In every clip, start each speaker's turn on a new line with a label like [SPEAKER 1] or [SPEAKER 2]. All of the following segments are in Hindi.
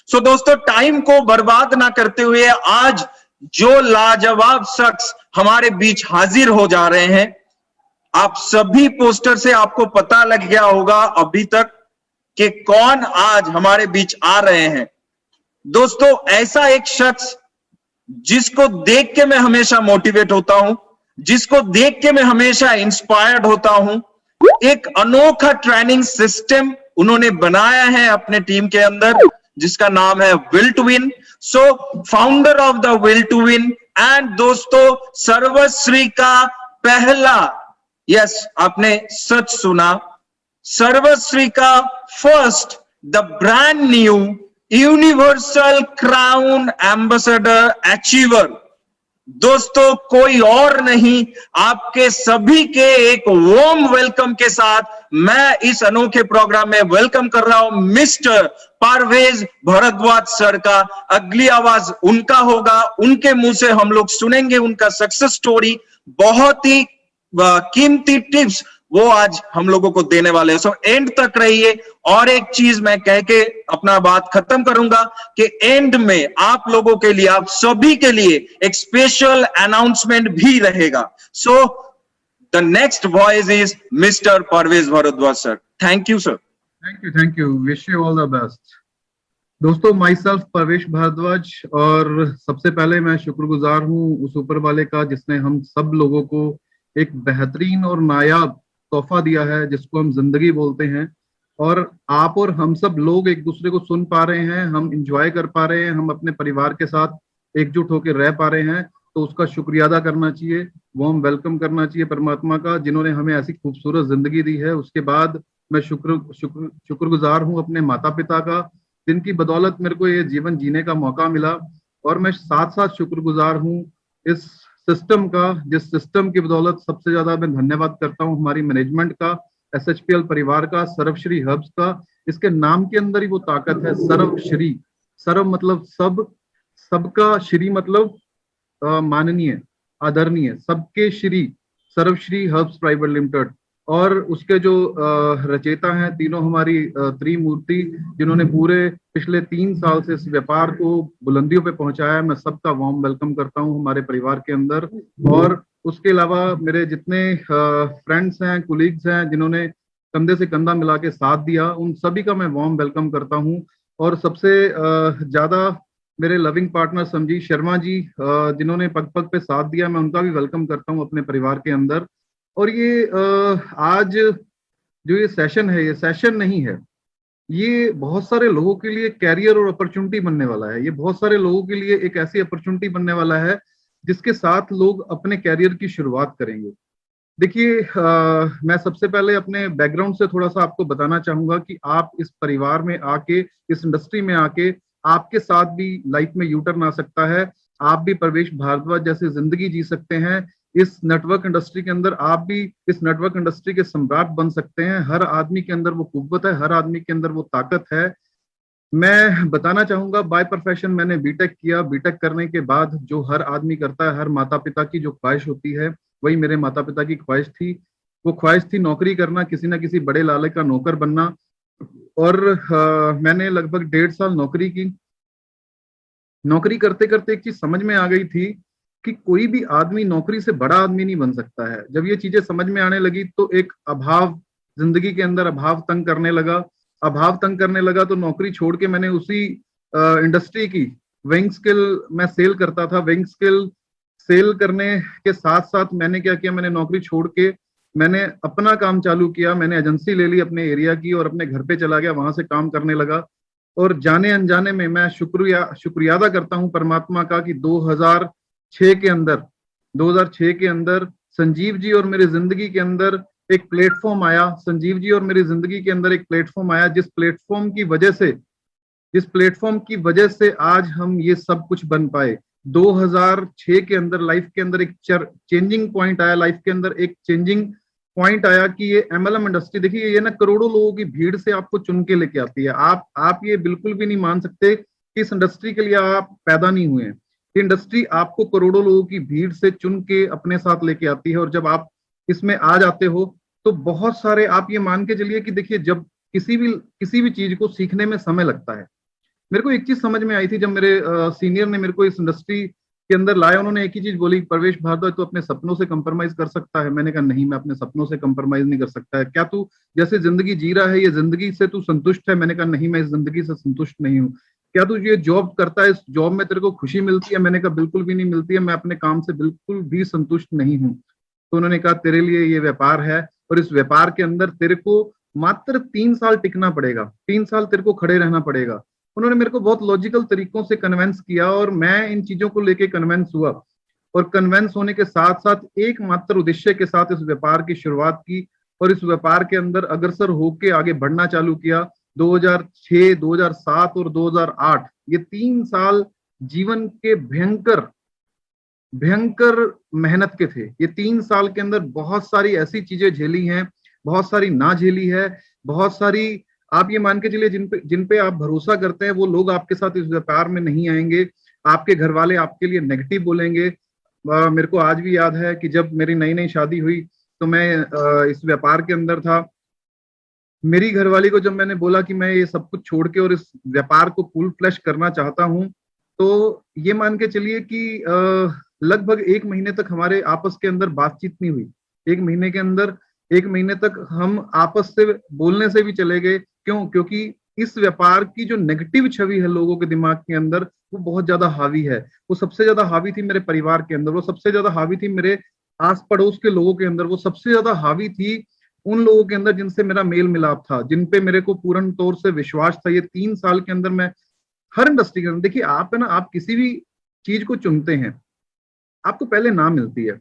[SPEAKER 1] सो दोस्तों, टाइम को बर्बाद ना करते हुए आज जो लाजवाब शख्स हमारे बीच हाजिर हो जा रहे हैं, आप सभी पोस्टर से आपको पता लग गया होगा अभी तक कि कौन आज हमारे बीच आ रहे हैं। दोस्तों, ऐसा एक शख्स जिसको देख के मैं हमेशा मोटिवेट होता हूं, जिसको देख के मैं हमेशा इंस्पायर्ड होता हूं। एक अनोखा ट्रेनिंग सिस्टम उन्होंने बनाया है अपने टीम के अंदर, जिसका नाम है will to win. So founder of the will to win and दोस्तों, सर्वश्री का पहला, यस आपने सच सुना, सर्वश्री का first the brand new universal crown ambassador achiever. दोस्तों, कोई और नहीं, आपके सभी के एक वार्म वेलकम के साथ मैं इस अनोखे प्रोग्राम में वेलकम कर रहा हूं मिस्टर परवेज भारद्वाज सर का। अगली आवाज उनका होगा, उनके मुंह से हम लोग सुनेंगे उनका सक्सेस स्टोरी। बहुत ही कीमती टिप्स वो आज हम लोगों को देने वाले हैं। सो एंड तक रहिए। और एक चीज मैं कह के अपना बात खत्म करूंगा कि एंड में आप लोगों के लिए, आप सभी के लिए एक स्पेशल अनाउंसमेंट भी रहेगा। So the next voice is mister Parvez Bhardwaj sir. Thank you sir.
[SPEAKER 2] Thank you. Wish you all the best. दोस्तों, माई सेल्फ परवेश भारद्वाज, और सबसे पहले मैं शुक्रगुजार हूँ उस ऊपर वाले का जिसने हम सब लोगों को एक बेहतरीन और नायाब तोहफा दिया है जिसको हम जिंदगी बोलते हैं। और आप और हम सब लोग एक दूसरे को सुन पा रहे हैं, हम इंजॉय कर पा रहे हैं, हम अपने परिवार के साथ एकजुट होकर रह पा रहे हैं, तो उसका शुक्रिया अदा करना चाहिए, वो हम वेलकम करना चाहिए परमात्मा का जिन्होंने हमें ऐसी खूबसूरत जिंदगी दी है। उसके बाद मैं शुक्रगुजार हूँ अपने माता पिता का जिनकी बदौलत मेरे को ये जीवन जीने का मौका मिला। और मैं साथ साथ शुक्रगुजार हूँ इस सिस्टम का, जिस सिस्टम की बदौलत सबसे ज्यादा मैं धन्यवाद करता हूँ हमारी मैनेजमेंट का, SHPL परिवार का, सर्वश्री हब्स का। इसके नाम के अंदर ही वो ताकत है, सर्वश्री। सर्व मतलब सब, सबका, श्री मतलब माननीय, आदरणीय, सबके श्री, सर्वश्री हब्स प्राइवेट लिमिटेड। और उसके जो रचयिता हैं तीनों हमारी त्रिमूर्ति, जिन्होंने पूरे पिछले 3 साल से इस व्यापार को बुलंदियों पे पहुंचाया, मैं सबका वार्म वेलकम करता हूं हमारे परिवार के अंदर। और उसके अलावा मेरे जितने फ्रेंड्स हैं, कुलीग्स हैं, जिन्होंने कंधे से कंधा मिला के साथ दिया, उन सभी का मैं वार्म वेलकम करता हूं। और सबसे ज्यादा मेरे लविंग पार्टनर संजीव शर्मा जी, जिन्होंने पग पग पे साथ दिया, मैं उनका भी वेलकम करता हूं अपने परिवार के अंदर। और ये आज जो ये सेशन है, ये सेशन नहीं है, ये बहुत सारे लोगों के लिए कैरियर और अपॉर्चुनिटी बनने वाला है। ये बहुत सारे लोगों के लिए एक ऐसी अपॉर्चुनिटी बनने वाला है जिसके साथ लोग अपने कैरियर की शुरुआत करेंगे। देखिए, मैं सबसे पहले अपने बैकग्राउंड से थोड़ा सा आपको बताना चाहूंगा कि आप इस परिवार में आके, इस इंडस्ट्री में आके, आपके साथ भी लाइफ में यू टर्न आ सकता है। आप भी परवेश भारद्वाज जैसे जिंदगी जी सकते हैं। इस नेटवर्क इंडस्ट्री के अंदर आप भी इस नेटवर्क इंडस्ट्री के सम्राट बन सकते हैं। हर आदमी के अंदर वो कुव्वत है, हर आदमी के अंदर वो ताकत है। मैं बताना चाहूंगा, बाय प्रोफेशन मैंने बीटेक किया। बीटेक करने के बाद जो हर आदमी करता है, हर माता पिता की जो ख्वाहिश होती है, वही मेरे माता पिता की ख्वाहिश थी। वो ख्वाहिश थी नौकरी करना, किसी ना किसी बड़े लाले का नौकर बनना। और मैंने लगभग 1.5 साल नौकरी की। नौकरी करते करते एक चीज समझ में आ गई थी कि कोई भी आदमी नौकरी से बड़ा आदमी नहीं बन सकता है। जब ये चीजें समझ में आने लगी तो एक अभाव, जिंदगी के अंदर अभाव तंग करने लगा। अभाव तंग करने लगा तो नौकरी छोड़ के मैंने उसी इंडस्ट्री की विंग स्किल मैं सेल करता था। विंग स्किल सेल करने के साथ साथ मैंने क्या किया, मैंने नौकरी छोड़ के मैंने अपना काम चालू किया। मैंने एजेंसी ले ली अपने एरिया की और अपने घर पे चला गया, वहां से काम करने लगा। और जाने अनजाने में मैं शुक्रिया अदा करता हूँ परमात्मा का कि 2006 के अंदर संजीव जी और मेरी जिंदगी के अंदर एक प्लेटफॉर्म आया। संजीव जी और मेरी जिंदगी के अंदर एक प्लेटफॉर्म आया, जिस प्लेटफॉर्म की वजह से आज हम ये सब कुछ बन पाए। 2006 के अंदर लाइफ के अंदर एक चेंजिंग पॉइंट आया। लाइफ के अंदर एक चेंजिंग पॉइंट आया कि ये MLM इंडस्ट्री, देखिए ये ना करोड़ों लोगों की भीड़ से आपको चुन के लेके आती है। आप ये बिल्कुल भी नहीं मान सकते कि इस इंडस्ट्री के लिए आप पैदा नहीं हुए हैं। इंडस्ट्री आपको करोड़ों लोगों की भीड़ से चुन के अपने साथ लेके आती है। और जब आप इसमें आ जाते हो तो बहुत सारे, आप ये मान के चलिए कि देखिए, जब किसी भी चीज को सीखने में समय लगता है, मेरे को एक चीज समझ में आई थी जब मेरे सीनियर ने मेरे को इस इंडस्ट्री के अंदर लाया, उन्होंने एक ही चीज बोली, प्रवेश भारद्वाज तो अपने सपनों से कंप्रोमाइज कर सकता है। मैंने कहा नहीं, मैं अपने सपनों से कंप्रोमाइज नहीं कर सकता है। क्या तू जैसे जिंदगी जी रहा है ये जिंदगी से तू संतुष्ट है? मैंने कहा नहीं, मैं इस जिंदगी से संतुष्ट नहीं हूँ। क्या तू ये जॉब करता है, इस जॉब में तेरे को खुशी मिलती है? मैंने कहा बिल्कुल भी नहीं मिलती है, मैं अपने काम से बिल्कुल भी संतुष्ट नहीं हूँ। तो उन्होंने कहा तेरे लिए ये व्यापार है और इस व्यापार के अंदर तेरे को मात्र 3 साल टिकना पड़ेगा, 3 साल तेरे को खड़े रहना पड़ेगा। उन्होंने मेरे को बहुत लॉजिकल तरीकों से कन्वेंस किया और मैं इन चीजों को लेके कन्वेंस हुआ, और कन्वेंस होने के साथ साथ एकमात्र उद्देश्य के साथ इस व्यापार की शुरुआत की और इस व्यापार के अंदर अग्रसर होके आगे बढ़ना चालू किया। 2006, 2007 और 2008 ये 3 साल जीवन के भयंकर भयंकर मेहनत के थे। ये 3 साल के अंदर बहुत सारी ऐसी चीजें झेली हैं, बहुत सारी ना झेली है, बहुत सारी, आप ये मान के चलिए जिन पे आप भरोसा करते हैं वो लोग आपके साथ इस व्यापार में नहीं आएंगे। आपके घर वाले आपके लिए नेगेटिव बोलेंगे। मेरे को आज भी याद है कि जब मेरी नई नई शादी हुई तो मैं इस व्यापार के अंदर था। मेरी घरवाली को जब मैंने बोला कि मैं ये सब कुछ छोड़ के और इस व्यापार को फुल फ्लैश करना चाहता हूँ, तो ये मान के चलिए कि लगभग 1 महीने तक हमारे आपस के अंदर बातचीत नहीं हुई। 1 महीने तक हम आपस से बोलने से भी चले गए। क्यों? क्योंकि इस व्यापार की जो नेगेटिव छवि है लोगों के दिमाग के अंदर वो बहुत ज्यादा हावी है। वो सबसे ज्यादा हावी थी मेरे परिवार के अंदर, वो सबसे ज्यादा हावी थी मेरे आस पड़ोस के लोगों के अंदर, वो सबसे ज्यादा हावी थी उन लोगों के अंदर जिनसे मेरा मेल मिलाप था, जिन पे मेरे को पूर्ण तौर से विश्वास था। ये 3 साल के अंदर मैं हर इंडस्ट्री के अंदर, देखिए आप है ना, आप किसी भी चीज को चुनते हैं आपको पहले ना मिलती है।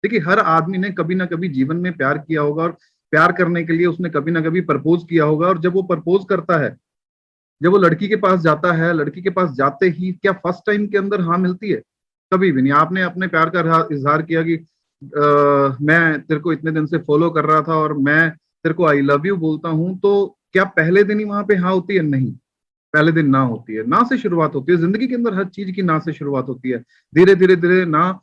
[SPEAKER 2] देखिए हर आदमी ने कभी ना कभी जीवन में प्यार किया होगा और प्यार करने के लिए उसने कभी ना कभी प्रपोज किया होगा, और जब वो प्रपोज करता है, जब वो लड़की के पास जाता है, लड़की के पास जाते ही क्या फर्स्ट टाइम के अंदर हाँ मिलती है? कभी भी नहीं। आपने अपने प्यार का इजहार किया कि मैं तेरे को इतने दिन से फॉलो कर रहा था और मैं तेरे को आई लव यू बोलता हूं, तो क्या पहले दिन ही वहां पे हाँ होती है? नहीं, पहले दिन ना होती है। ना से शुरुआत होती है जिंदगी के अंदर, हर चीज की ना से शुरुआत होती है। धीरे धीरे धीरे ना,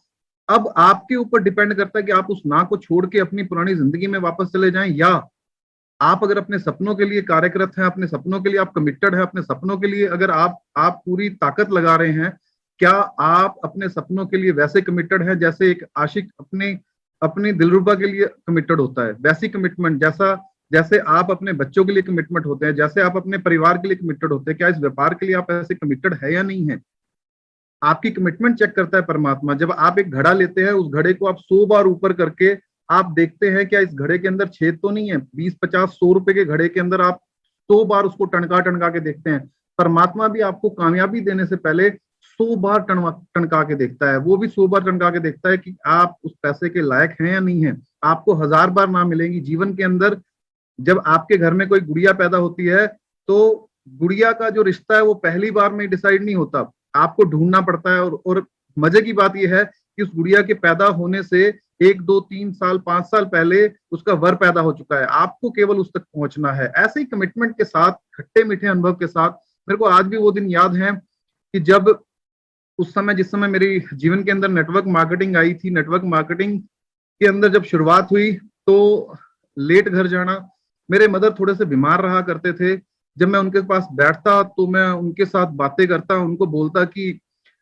[SPEAKER 2] अब आपके ऊपर डिपेंड करता है कि आप उस ना को छोड़ के अपनी पुरानी जिंदगी में वापस चले जाएं, या आप अगर अपने सपनों के लिए कार्यरत हैं, अपने सपनों के लिए आप कमिटेड है, अपने सपनों के लिए अगर आप पूरी ताकत लगा रहे हैं, क्या आप अपने सपनों के लिए वैसे कमिटेड हैं जैसे एक आशिक अपने दिलरुबा के लिए कमिटेड होता है? वैसी कमिटमेंट जैसे आप अपने बच्चों के लिए कमिटमेंट होते हैं, जैसे आप अपने परिवार के लिए कमिटेड होते हैं, क्या इस व्यापार के लिए आप ऐसे कमिटेड है या नहीं है? आपकी कमिटमेंट चेक करता है परमात्मा। जब आप एक घड़ा लेते हैं, उस घड़े को आप 100 बार ऊपर करके आप देखते हैं क्या इस घड़े के अंदर छेद तो नहीं है। 20, 50, 100 रुपए के घड़े के अंदर आप 100 बार उसको टनका के देखते हैं। परमात्मा भी आपको कामयाबी देने से पहले 100 बार टनका के देखता है। वो भी 100 बार टनका के देखता है कि आप उस पैसे के लायक हैं या नहीं है। आपको 1000 बार ना मिलेंगी जीवन के अंदर। जब आपके घर में कोई गुड़िया पैदा होती है तो गुड़िया का जो रिश्ता है वो पहली बार में डिसाइड नहीं होता, आपको ढूंढना पड़ता है। और मजे की बात यह है कि उस गुड़िया के पैदा होने से 1, 2, 3 साल, 5 साल पहले उसका वर पैदा हो चुका है। आपको केवल उस तक पहुंचना है। ऐसे ही कमिटमेंट के साथ, खट्टे मीठे अनुभव के साथ, मेरे को आज भी वो दिन याद है कि जब उस समय, जिस समय मेरी जीवन के अंदर नेटवर्क मार्केटिंग आई थी, नेटवर्क मार्केटिंग के अंदर जब शुरुआत हुई तो लेट घर जाना। मेरे मदर थोड़े से बीमार रहा करते थे। जब मैं उनके पास बैठता तो मैं उनके साथ बातें करता, उनको बोलता कि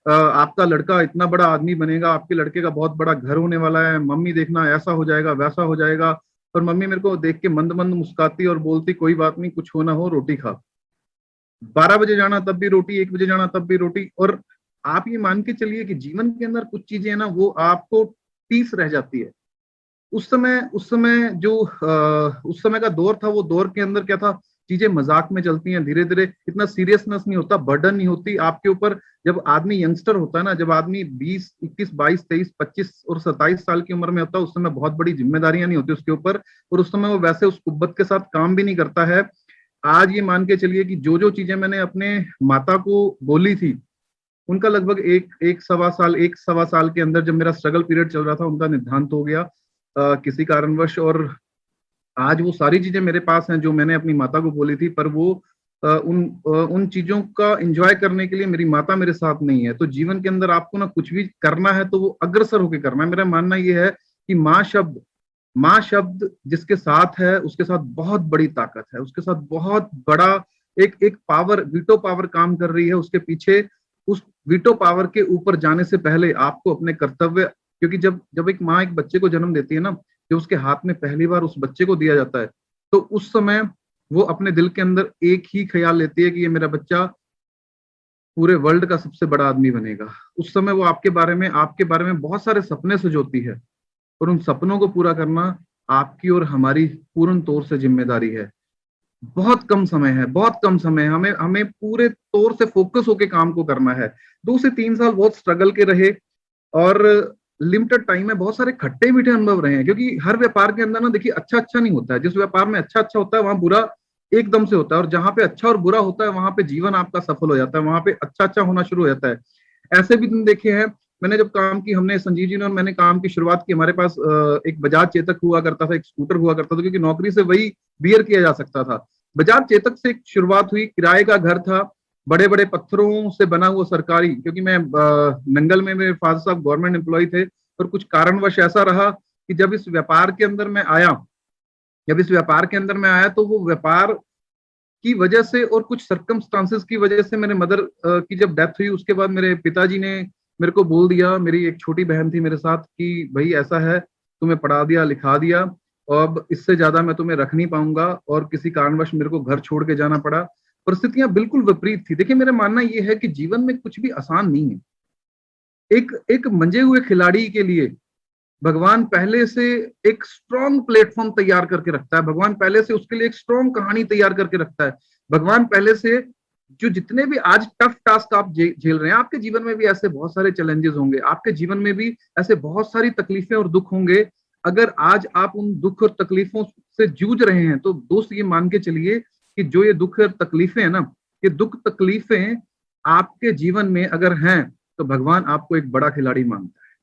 [SPEAKER 2] आपका लड़का इतना बड़ा आदमी बनेगा, आपके लड़के का बहुत बड़ा घर होने वाला है, मम्मी देखना ऐसा हो जाएगा, वैसा हो जाएगा। और मम्मी मेरे को देख के मंद मंद मुस्काती और बोलती कोई बात नहीं, कुछ हो ना हो, रोटी खा। 12 बजे जाना तब भी रोटी, 1 बजे जाना तब भी रोटी। और आप ये मान के चलिए कि जीवन के अंदर कुछ चीजें है ना, वो आपको पीस रह जाती है। उस समय जो उस समय का दौर था, वो दौर के अंदर क्या था, चीजें मजाक में चलती हैं, धीरे धीरे इतना सीरियसनेस नहीं होता, बर्डन नहीं होती आपके ऊपर। जब आदमी यंगस्टर होता है ना, जब आदमी 20, 21, 22, 23, 25 और 27 साल की उम्र में होता है, उस समय बहुत बड़ी जिम्मेदारियां नहीं होती उसके ऊपर, और उस समय वो वैसे उस कुव्वत के साथ काम भी नहीं करता है। आज ये मान के चलिए कि जो चीजें मैंने अपने माता को बोली थी, उनका लगभग एक सवा साल के अंदर, जब मेरा स्ट्रगल पीरियड चल रहा था, उनका निधन हो गया किसी कारणवश। और आज वो सारी चीजें मेरे पास हैं जो मैंने अपनी माता को बोली थी, पर वो उन चीजों का एंजॉय करने के लिए मेरी माता मेरे साथ नहीं है। तो जीवन के अंदर आपको ना कुछ भी करना है तो वो अग्रसर होकर करना है। मेरा मानना ये है कि माँ शब्द जिसके साथ है, उसके साथ बहुत बड़ी ताकत है, उसके साथ बहुत बड़ा एक पावर, वीटो पावर काम कर रही है उसके पीछे। उस वीटो पावर के ऊपर जाने से पहले आपको अपने कर्तव्य, क्योंकि जब एक माँ एक बच्चे को जन्म देती है ना, जो उसके हाथ में पहली बार उस बच्चे को दिया जाता है, तो उस समय वो अपने दिल के अंदर एक ही ख्याल लेती है कि ये मेरा बच्चा पूरे वर्ल्ड का सबसे बड़ा आदमी बनेगा। उस समय वो आपके बारे में बहुत सारे सपने सजोती है, और उन सपनों को पूरा करना आपकी और हमारी पूर्ण तौर से जिम्मेदारी है। बहुत कम समय है, बहुत कम समय है, हमें पूरे तौर से फोकस होके काम को करना है। 2 से 3 साल बहुत स्ट्रगल के रहे, और लिमिटेड टाइम में बहुत सारे खट्टे मीठे अनुभव रहे हैं, क्योंकि हर व्यापार के अंदर ना देखिए अच्छा नहीं होता है। जिस व्यापार में अच्छा होता है वहां बुरा एकदम से होता है, और जहां पे अच्छा और बुरा होता है वहां पे जीवन आपका सफल हो जाता है, वहां पे अच्छा होना शुरू हो जाता है। ऐसे भी दिन देखे हैं। मैंने जब काम की, हमने संजीव जी ने और मैंने काम की शुरुआत की, हमारे पास एक बजाज चेतक हुआ करता था, एक स्कूटर हुआ करता था, क्योंकि नौकरी से वही बियर किया जा सकता था। बजाज चेतक से एक शुरुआत हुई, किराए का घर था, बड़े बड़े पत्थरों से बना हुआ सरकारी, क्योंकि मैं नंगल में, मेरे फादर साहब गवर्नमेंट एम्प्लॉय थे, और कुछ कारणवश ऐसा रहा कि जब इस व्यापार के अंदर मैं आया, तो वो व्यापार की वजह से और कुछ सर्कमस्टांसेस की वजह से मेरे मदर की जब डेथ हुई, उसके बाद मेरे पिताजी ने मेरे को बोल दिया, मेरी एक छोटी बहन थी मेरे साथ, कि भाई ऐसा है, तुम्हें पढ़ा दिया लिखा दिया, अब इससे ज्यादा मैं तुम्हें रख नहीं पाऊंगा, और किसी कारणवश मेरे को घर छोड़ के जाना पड़ा। परिस्थितियां बिल्कुल विपरीत थी। देखिए, मेरा मानना यह है कि जीवन में कुछ भी आसान नहीं है। एक मंजे हुए खिलाड़ी के लिए भगवान पहले से एक स्ट्रॉन्ग प्लेटफॉर्म तैयार करके रखता है, भगवान पहले से उसके लिए एक स्ट्रॉन्ग कहानी तैयार करके रखता है। भगवान पहले से जो जितने भी आज टफ टास्क आप झेल रहे हैं, आपके जीवन में भी ऐसे बहुत सारे चैलेंजेस होंगे, आपके जीवन में भी ऐसे बहुत सारी तकलीफें और दुख होंगे। अगर आज आप उन दुख और तकलीफों से जूझ रहे हैं, तो दोस्त ये मान के चलिए कि जो ये दुख और तकलीफें है ना, ये दुख तकलीफें आपके जीवन में अगर हैं, तो भगवान आपको एक बड़ा खिलाड़ी मानता है।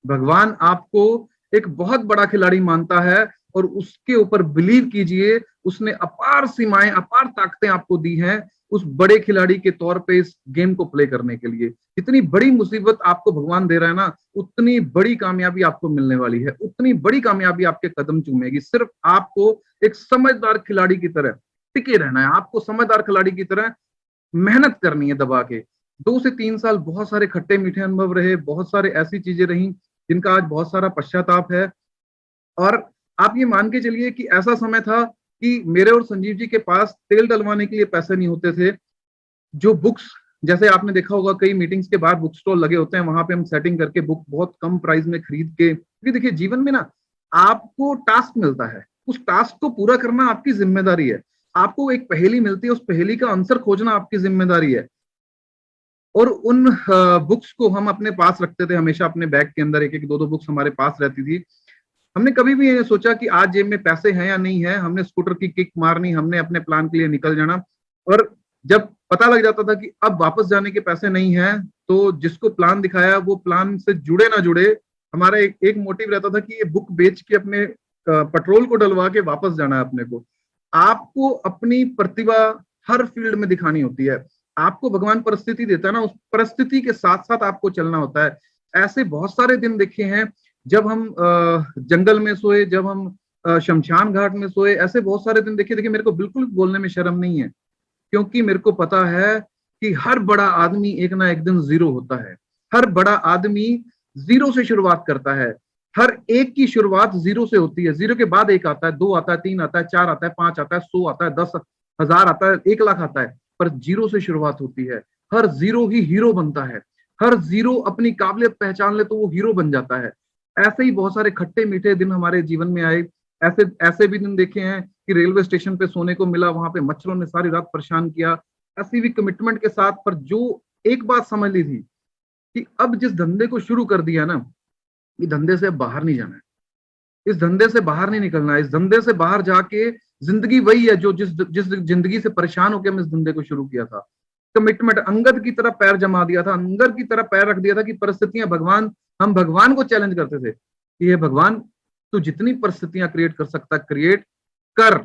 [SPEAKER 2] भगवान आपको एक बहुत बड़ा खिलाड़ी मानता है, और उसके ऊपर बिलीव कीजिए, उसने अपार सीमाएं, अपार ताकतें आपको दी हैं उस बड़े खिलाड़ी के तौर पे इस गेम को प्ले करने के लिए। जितनी बड़ी मुसीबत आपको भगवान दे रहा है ना, उतनी बड़ी कामयाबी आपको मिलने वाली है, उतनी बड़ी कामयाबी आपके कदम चूमेगी। सिर्फ आपको एक समझदार खिलाड़ी की तरह टिके रहना है, आपको समझदार खिलाड़ी की तरह मेहनत करनी है दबा के। 2 से 3 साल बहुत सारे खट्टे मीठे अनुभव रहे, बहुत सारे ऐसी चीजें रही जिनका आज बहुत सारा पश्चाताप है। और आप ये मान के चलिए कि ऐसा समय था कि मेरे और संजीव जी के पास तेल डलवाने के लिए पैसे नहीं होते थे। जो बुक्स, जैसे आपने देखा होगा कई मीटिंग्स के बाद बुक स्टॉल लगे होते हैं, वहां पे हम सेटिंग करके बुक बहुत कम प्राइस में खरीद के, क्योंकि देखिए जीवन में ना आपको टास्क मिलता है, उस टास्क को पूरा करना आपकी जिम्मेदारी है। आपको एक पहेली मिलती है, उस पहेली का आंसर खोजना आपकी जिम्मेदारी है। और उन बुक्स को हम अपने पास रखते थे हमेशा, अपने बैग के अंदर एक एक 2-2 बुक्स हमारे पास रहती थी। हमने कभी भी ये सोचा कि आज जेब में पैसे हैं या नहीं है, हमने स्कूटर की किक मारनी, हमने अपने प्लान के लिए निकल जाना। और जब पता लग जाता था कि अब वापस जाने के पैसे नहीं है, तो जिसको प्लान दिखाया वो प्लान से जुड़े ना जुड़े, हमारा एक मोटिव रहता था कि ये बुक बेच के अपने पेट्रोल को डलवा के वापस जाना है अपने को। आपको अपनी प्रतिभा हर फील्ड में दिखानी होती है। आपको भगवान परिस्थिति देता है ना, उस परिस्थिति के साथ साथ आपको चलना होता है। ऐसे बहुत सारे दिन देखे हैं जब हम जंगल में सोए, जब हम शमशान घाट में सोए, ऐसे बहुत सारे दिन देखिए मेरे को बिल्कुल बोलने में शर्म नहीं है, क्योंकि मेरे को पता है कि हर बड़ा आदमी एक ना एक दिन जीरो होता है। हर बड़ा आदमी जीरो से शुरुआत करता है। हर एक की शुरुआत जीरो से होती है। जीरो के बाद 1 आता है, 2 आता है, 3 आता है, 4 आता है, 5 आता है, 100 आता है, 10,000 आता है, 1 लाख आता है, पर जीरो से शुरुआत होती है। हर जीरो ही हीरो बनता है। हर जीरो अपनी काबिलियत पहचान ले तो वो हीरो बन जाता है। ऐसे ही बहुत सारे खट्टे मीठे दिन हमारे जीवन में आए। ऐसे भी दिन देखे हैं कि रेलवे स्टेशन पे सोने को मिला, वहां पे मच्छरों ने सारी रात परेशान किया, ऐसी भी कमिटमेंट के साथ। पर जो एक बात समझ ली थी कि अब जिस धंधे को शुरू कर दिया ना, ये धंधे से बाहर नहीं जाना है, इस धंधे से बाहर नहीं निकलना है। इस धंधे से बाहर जाके जिंदगी वही है जो जिस जिंदगी से परेशान होकर हम इस धंधे को शुरू किया था। कमिटमेंट, अंगद की तरह पैर जमा दिया था, अंगद की तरह पैर रख दिया था कि परिस्थितियां भगवान, हम भगवान को चैलेंज करते थे कि ये भगवान तू जितनी परिस्थितियां क्रिएट कर सकता क्रिएट कर,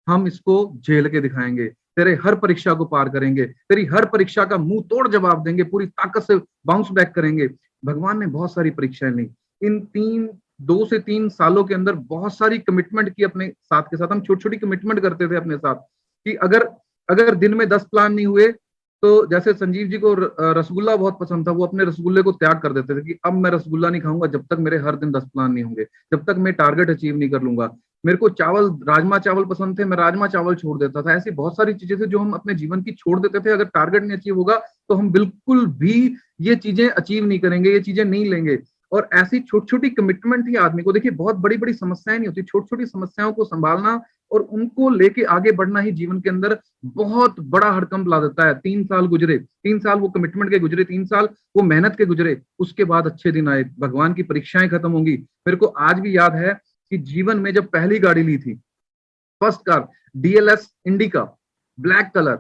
[SPEAKER 2] हम इसको झेल के दिखाएंगे, तेरे हर परीक्षा को पार करेंगे, तेरी हर परीक्षा का मुंह तोड़ जवाब देंगे, पूरी ताकत से बाउंस बैक करेंगे। भगवान ने बहुत सारी परीक्षाएं ली इन 2 से 3 सालों के अंदर, बहुत सारी कमिटमेंट की अपने साथ के साथ। हम छोटी छोटी कमिटमेंट करते थे अपने साथ कि अगर अगर दिन में 10 प्लान नहीं हुए तो जैसे संजीव जी को रसगुल्ला बहुत पसंद था, वो अपने रसगुल्ले को त्याग कर देते थे कि अब मैं रसगुल्ला नहीं खाऊंगा जब तक मेरे हर दिन 10 प्लान नहीं होंगे, जब तक मैं टारगेट अचीव नहीं कर लूंगा। मेरे को चावल, राजमा चावल पसंद थे, मैं राजमा चावल छोड़ देता था। ऐसी बहुत सारी चीजें थी जो हम अपने जीवन की छोड़ देते थे। अगर टारगेट नहीं अचीव होगा तो हम बिल्कुल भी ये चीजें अचीव नहीं करेंगे, ये चीजें नहीं लेंगे। और ऐसी छोटी छोटी कमिटमेंट थी आदमी को। देखिए, बहुत बड़ी बड़ी समस्याएं नहीं होती, छोटी छोटी समस्याओं को संभालना और उनको लेके आगे बढ़ना ही जीवन के अंदर बहुत बड़ा हड़कंप ला देता है। 3 साल गुजरे, 3 साल वो कमिटमेंट के गुजरे, 3 साल वो मेहनत के गुजरे, उसके बाद अच्छे दिन आए, भगवान की परीक्षाएं खत्म होंगी। मेरे को आज भी याद है कि जीवन में जब पहली गाड़ी ली थी, first car, DLS indica, black colour,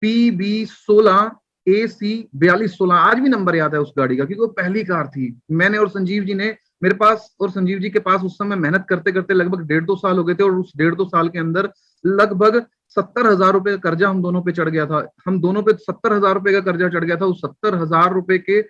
[SPEAKER 2] PB16 AC 4216, आज भी नंबर याद है उस गाड़ी का, क्योंकि वो पहली कार थी। मैंने और संजीव जी ने, मेरे पास और संजीव जी के पास उस समय मेहनत करते करते लगभग 1.5-2 साल हो गए थे, और उस 1.5-2 साल के अंदर लगभग 70,000 रुपए का कर्जा हम दोनों पे चढ़ गया था। हम दोनों पे 70,000 रुपए का कर्जा चढ़ गया था। उस 70,000 रुपए के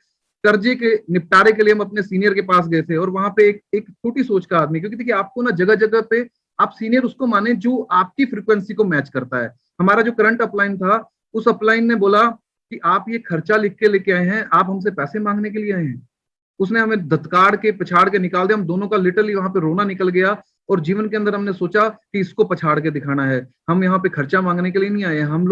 [SPEAKER 2] कर्जे के निपटारे के लिए हम अपने सीनियर के पास गए थे। और वहां पे एक छोटी सोच का आदमी, क्योंकि देखिए आपको ना जगह जगह पे आप सीनियर उसको माने जो आपकी फ्रीक्वेंसी को मैच करता है। हमारा जो करंट अपलाइन था, उस अपलाइन ने बोला कि आप ये खर्चा लिख के लेके आए हैं, आप हमसे पैसे मांगने के लिए आए हैं। उसने हमें धतकार के पछाड़ के निकाल दिया। हम दोनों का लिटरली वहां पे रोना निकल गया। और जीवन के अंदर हमने सोचा कि इसको पछाड़ के दिखाना है। हम यहाँ पे खर्चा मांगने के लिए नहीं आए हैं, हम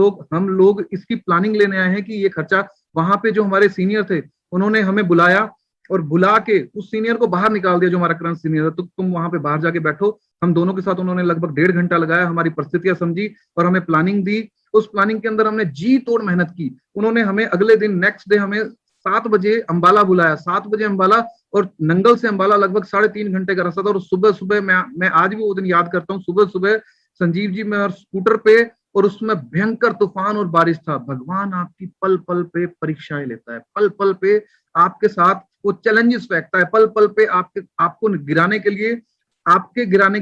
[SPEAKER 2] लोग इसकी प्लानिंग लेने आए हैं कि ये खर्चा, वहां पे जो हमारे सीनियर थे उन्होंने हमें बुलाया और बुला के उस सीनियर को बाहर निकाल दिया जो हमारा करंट सीनियर था। तो तुम वहां पे बाहर जाके बैठो। हम दोनों के साथ उन्होंने लगभग 1.5 घंटा लगाया, हमारी परिस्थितियां समझी और हमें प्लानिंग दी। उस प्लानिंग के अंदर हमने जी तोड़ मेहनत की। उन्होंने हमें अगले दिन, नेक्स्ट डे, हमें 7 बजे अंबाला बुलाया। 7 बजे अंबाला, और नंगल से अंबाला लगभग 3.5 घंटे का रास्ता था। और सुबह सुबह मैं आज भी वो दिन याद करता हूँ। सुबह सुबह संजीव जी, मैं और स्कूटर पे, और उसमें भयंकर तूफान और बारिश था। भगवान आपकी पल पल पे परीक्षाएं लेता है, पल पल पे आपके साथ वो चैलेंजेस फेंकता है, पल पल पे आपको गिराने के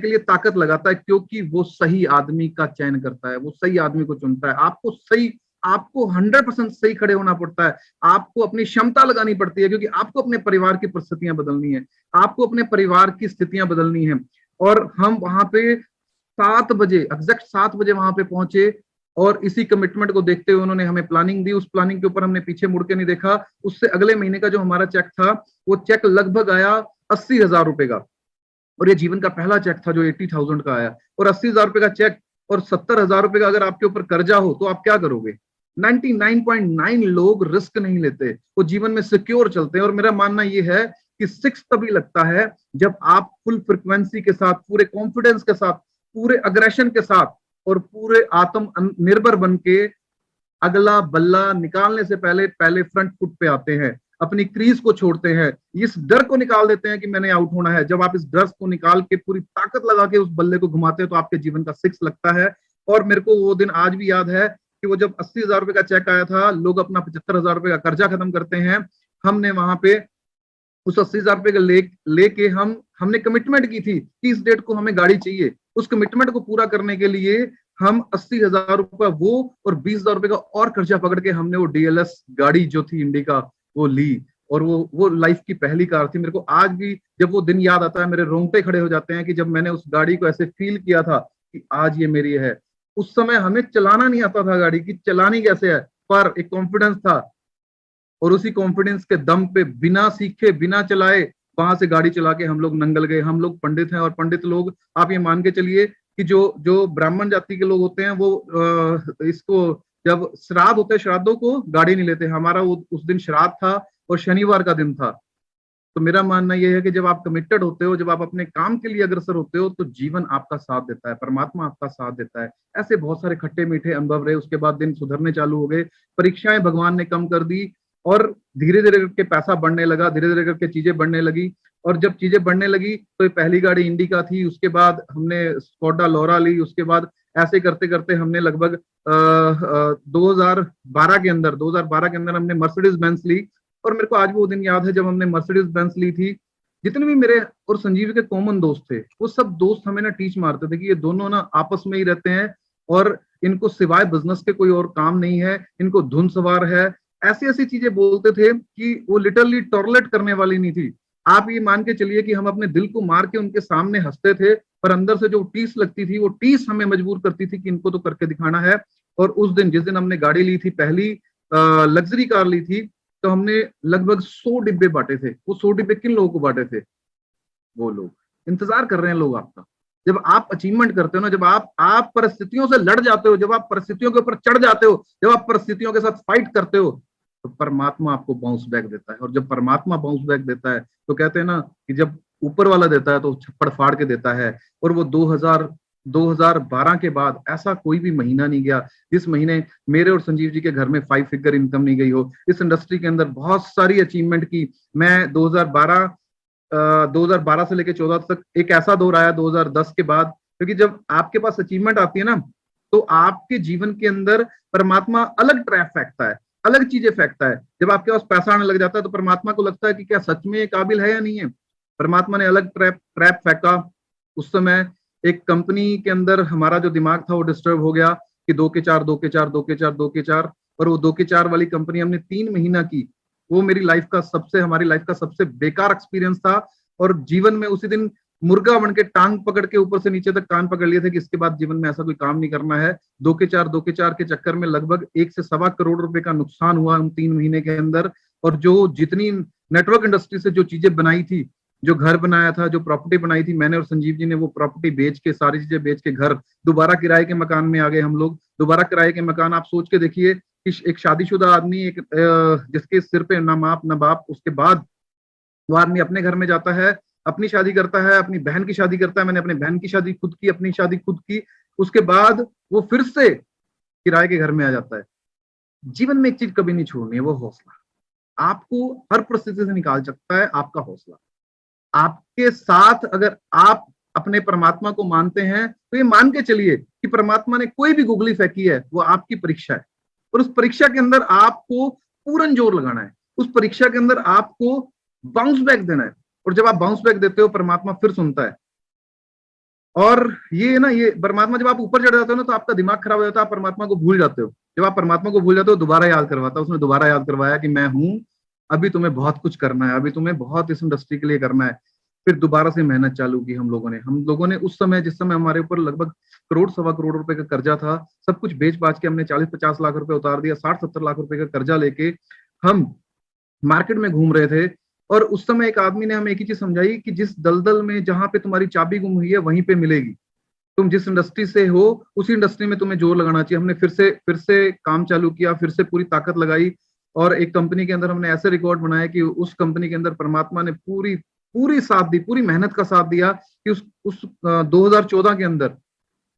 [SPEAKER 2] लिए ताकत लगाता है, क्योंकि वो सही आदमी का चयन करता है, वो सही आदमी को चुनता है। आपको 100% सही खड़े होना पड़ता है। आपको अपनी क्षमता लगानी पड़ती है, क्योंकि आपको अपने परिवार की परिस्थितियां बदलनी है, आपको अपने परिवार की स्थितियां बदलनी है। और हम वहां पे 7 बजे, एग्जैक्ट 7 बजे वहां पे पहुंचे। और इसी कमिटमेंट को देखते हुए उन्होंने हमें प्लानिंग दी। उस प्लानिंग के ऊपर हमने पीछे मुड़ के नहीं देखा। उससे अगले महीने का जो हमारा चेक था, वो चेक लगभग आया 80,000 रुपए का। और ये जीवन का पहला चेक था जो 80,000 का आया। और 80,000 रुपए का चेक और 70,000 रुपए का अगर आपके ऊपर कर्जा हो तो आप क्या करोगे? 99.9 लोग रिस्क नहीं लेते, वो जीवन में सिक्योर चलते हैं। और मेरा मानना यह है कि 6 तभी लगता है जब आप फुल फ्रिक्वेंसी के साथ, पूरे कॉन्फिडेंस के साथ, पूरे अग्रेशन के साथ और पूरे आत्म निर्भर बन के अगला बल्ला निकालने से पहले फ्रंट फुट पे आते हैं, अपनी क्रीज को छोड़ते हैं, इस डर को निकाल देते हैं कि मैंने आउट होना है। जब आप इस डर को निकाल के पूरी ताकत लगा के उस बल्ले को घुमाते हैं तो आपके जीवन का 6 लगता है। और मेरे को वो दिन आज भी याद है कि वो जब 80,000 रुपए का चेक आया था, लोग अपना 75,000 रुपए का कर्जा खत्म करते हैं। हमने वहां पे उस 80,000 रुपए का लेके हमने कमिटमेंट की थी कि इस डेट को हमें गाड़ी चाहिए। उस कमिटमेंट को पूरा करने के लिए हम 80,000 रुपए वो और 20,000 रुपए का और कर्जा पकड़ के हमने वो डीएलएस गाड़ी जो थी इंडिका वो ली। और वो लाइफ की पहली कार थी। मेरे को आज भी जब वो दिन याद आता है, मेरे रोंगटे खड़े हो जाते हैं कि जब मैंने उस गाड़ी को ऐसे फील किया था कि आज ये मेरी है। उस समय हमें चलाना नहीं आता था गाड़ी की, चलानी कैसे है, पर एक कॉन्फिडेंस था। और उसी कॉन्फिडेंस के दम पे बिना सीखे, बिना चलाए वहां से गाड़ी चला के हम लोग नंगल गए। हम लोग पंडित हैं, और पंडित लोग, आप ये मान के चलिए कि जो ब्राह्मण जाति के लोग होते हैं वो इसको, जब श्राद्ध होते हैं, श्राद्धों को गाड़ी नहीं लेते। हमारा उस दिन श्राद्ध था और शनिवार का दिन था। तो मेरा मानना यह है कि जब आप कमिटेड होते हो, जब आप अपने काम के लिए अग्रसर होते हो, तो जीवन आपका साथ देता है, परमात्मा आपका साथ देता है। ऐसे बहुत सारे खट्टे मीठे अनुभव रहे। उसके बाद दिन सुधरने चालू हो गए, परीक्षाएं भगवान ने कम कर दी, और धीरे धीरे करके पैसा बढ़ने लगा, धीरे धीरे करके चीजें बढ़ने लगी। और जब चीजें बढ़ने लगी तो ये पहली गाड़ी इंडिका थी, उसके बाद हमने स्कोडा लोरा ली, उसके बाद ऐसे करते करते हमने लगभग 2012 के अंदर हमने मर्सिडीज बेंज ली। और मेरे को आज भी वो दिन याद है जब हमने मर्सिडीज बेंज ली थी। जितने भी मेरे और संजीव के कॉमन दोस्त थे, वो सब दोस्त हमें ना टीच मारते थे कि ये दोनों ना आपस में ही रहते हैं और इनको सिवाय बिजनेस के कोई और काम नहीं है, इनको धुन सवार है। ऐसी ऐसी चीजें बोलते थे कि वो लिटरली टॉलरेट करने वाली नहीं थी। आप ये मान के चलिए कि हम अपने दिल को मार के उनके सामने हंसते थे, पर अंदर से जो टीस लगती थी, वो टीस हमें मजबूर करती थी कि इनको तो करके दिखाना है। और उस दिन जिस दिन हमने गाड़ी ली थी, पहली लग्जरी कार ली थी, तो हमने लगभग 100 डिब्बे बांटे थे। वो 100 डिब्बे किन लोगों को बांटे थे? वो लोग इंतजार कर रहे हैं लोग आपका। जब आप अचीवमेंट करते हो ना, जब आप परिस्थितियों से लड़ जाते हो, जब आप परिस्थितियों के ऊपर चढ़ जाते हो, जब आप परिस्थितियों के साथ फाइट करते हो, तो परमात्मा आपको बाउंस बैक देता है। और जब परमात्मा बाउंस बैक देता है तो कहते हैं ना कि जब ऊपर वाला देता है तो छप्पड़ फाड़ के देता है। और वो 2012 के बाद ऐसा कोई भी महीना नहीं गया जिस महीने मेरे और संजीव जी के घर में 5 फिगर इनकम नहीं गई हो। इस इंडस्ट्री के अंदर बहुत सारी अचीवमेंट की। मैं 2012 से लेकर 14 तक एक ऐसा दौर आया 2010 के बाद, क्योंकि जब आपके पास अचीवमेंट आती है ना, तो आपके जीवन के अंदर परमात्मा अलग ट्रैप फेंकता है, अलग चीजें फेंकता है। जब आपके पास पैसा आने लग जाता है तो परमात्मा को लगता है कि क्या सच में ये काबिल है या नहीं है। परमात्मा ने अलग ट्रैप फेंका। उस समय एक कंपनी के अंदर हमारा जो दिमाग था वो डिस्टर्ब हो गया कि 2 के 4 2 के 4 2 के 4 2 के 4, और वो 2 के 4 वाली कंपनी हमने 3 महीना की। वो हमारी लाइफ का सबसे बेकार एक्सपीरियंस था। और जीवन में उसी दिन मुर्गा बन के टांग पकड़ के ऊपर से नीचे तक कान पकड़ लिए थे कि इसके बाद जीवन में ऐसा कोई काम नहीं करना है। 2 के 4 के चक्कर में लगभग 1 से सवा करोड़ रुपए का नुकसान हुआ हम 3 महीने के अंदर। और जो जितनी नेटवर्क इंडस्ट्री से जो चीजें बनाई थी, जो घर बनाया था, जो प्रॉपर्टी बनाई थी, मैंने और संजीव जी ने वो प्रॉपर्टी बेच के, सारी चीजें बेच के घर दोबारा किराए के मकान में आ गए हम लोग। दोबारा किराए के मकान, आप सोच के देखिए कि एक शादीशुदा आदमी, एक जिसके सिर पे ना माँ ना बाप, उसके बाद वो आदमी अपने घर में जाता है, अपनी शादी करता है, अपनी बहन की शादी करता है। मैंने अपनी बहन की शादी खुद की, अपनी शादी खुद की। उसके बाद वो फिर से किराए के घर में आ जाता है। जीवन में एक चीज कभी नहीं छोड़नी है, वो हौसला। आपको हर परिस्थिति से निकाल सकता है आपका हौसला। आपके साथ अगर आप अपने परमात्मा को मानते हैं तो ये मान के चलिए कि परमात्मा ने कोई भी गुगली फेंकी है, वो आपकी परीक्षा है। और उस परीक्षा के अंदर आपको पूरन जोर लगाना है। उस परीक्षा के अंदर आपको बाउंस बैक देना है। और जब आप बाउंस बैक देते हो, परमात्मा फिर सुनता है। और ये परमात्मा, जब आप ऊपर चढ़ जाते हो ना, तो आपका दिमाग खराब हो जाता है, आप परमात्मा को भूल जाते हो। जब आप परमात्मा को भूल जाते हो, दोबारा याद करवाता है। उसने दोबारा याद करवाया कि मैं हूं, अभी तुम्हें बहुत कुछ करना है, अभी तुम्हें बहुत इस इंडस्ट्री के लिए करना है। फिर दोबारा से मेहनत चालू की हम लोगों ने उस समय, जिस समय हमारे ऊपर लगभग करोड़ सवा करोड़ रुपए का कर्जा था, सब कुछ बेच बाच के हमने 40-50 लाख रुपए उतार दिया। 60-70 लाख रुपए का कर्जा लेके हम मार्केट में घूम रहे थे। और उस समय एक आदमी ने हमें एक ही चीज समझाई कि जिस दलदल में, जहां पे तुम्हारी चाबी गुम हुई है, वहीं पे मिलेगी। तुम जिस इंडस्ट्री से हो, उसी इंडस्ट्री में तुम्हें जोर लगाना चाहिए। हमने फिर से काम चालू किया, फिर से पूरी ताकत लगाई। और एक कंपनी के अंदर हमने ऐसे रिकॉर्ड बनाए कि उस कंपनी के अंदर परमात्मा ने पूरी साथ दी, पूरी मेहनत का साथ दिया कि उस 2014 के अंदर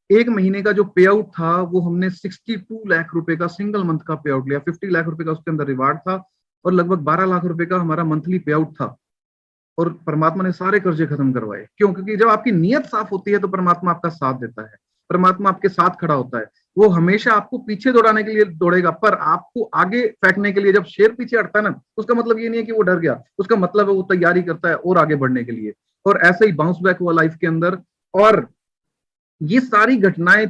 [SPEAKER 2] 1 महीने का जो पे आउट था, वो हमने 62 लाख रुपए का सिंगल मंथ का पे आउट लिया। 50 लाख रुपए का उसके अंदर रिवार्ड था और लगभग 12 लाख रुपए का हमारा मंथली पे आउट था। और परमात्मा ने सारे कर्जे खत्म करवाए। क्यों? क्योंकि जब आपकी नीयत साफ होती है तो परमात्मा आपका साथ देता है, परमात्मा आपके साथ खड़ा होता है। वो हमेशा आपको पीछे दौड़ाने के लिए दौड़ेगा, पर आपको आगे फेंकने के लिए। जब शेर पीछे हटता है ना, उसका मतलब ये नहीं है कि वो डर गया, उसका मतलब है वो तैयारी करता है और आगे बढ़ने के लिए। और ऐसे ही बाउंस बैक हुआ लाइफ के अंदर। और ये सारी घटनाएं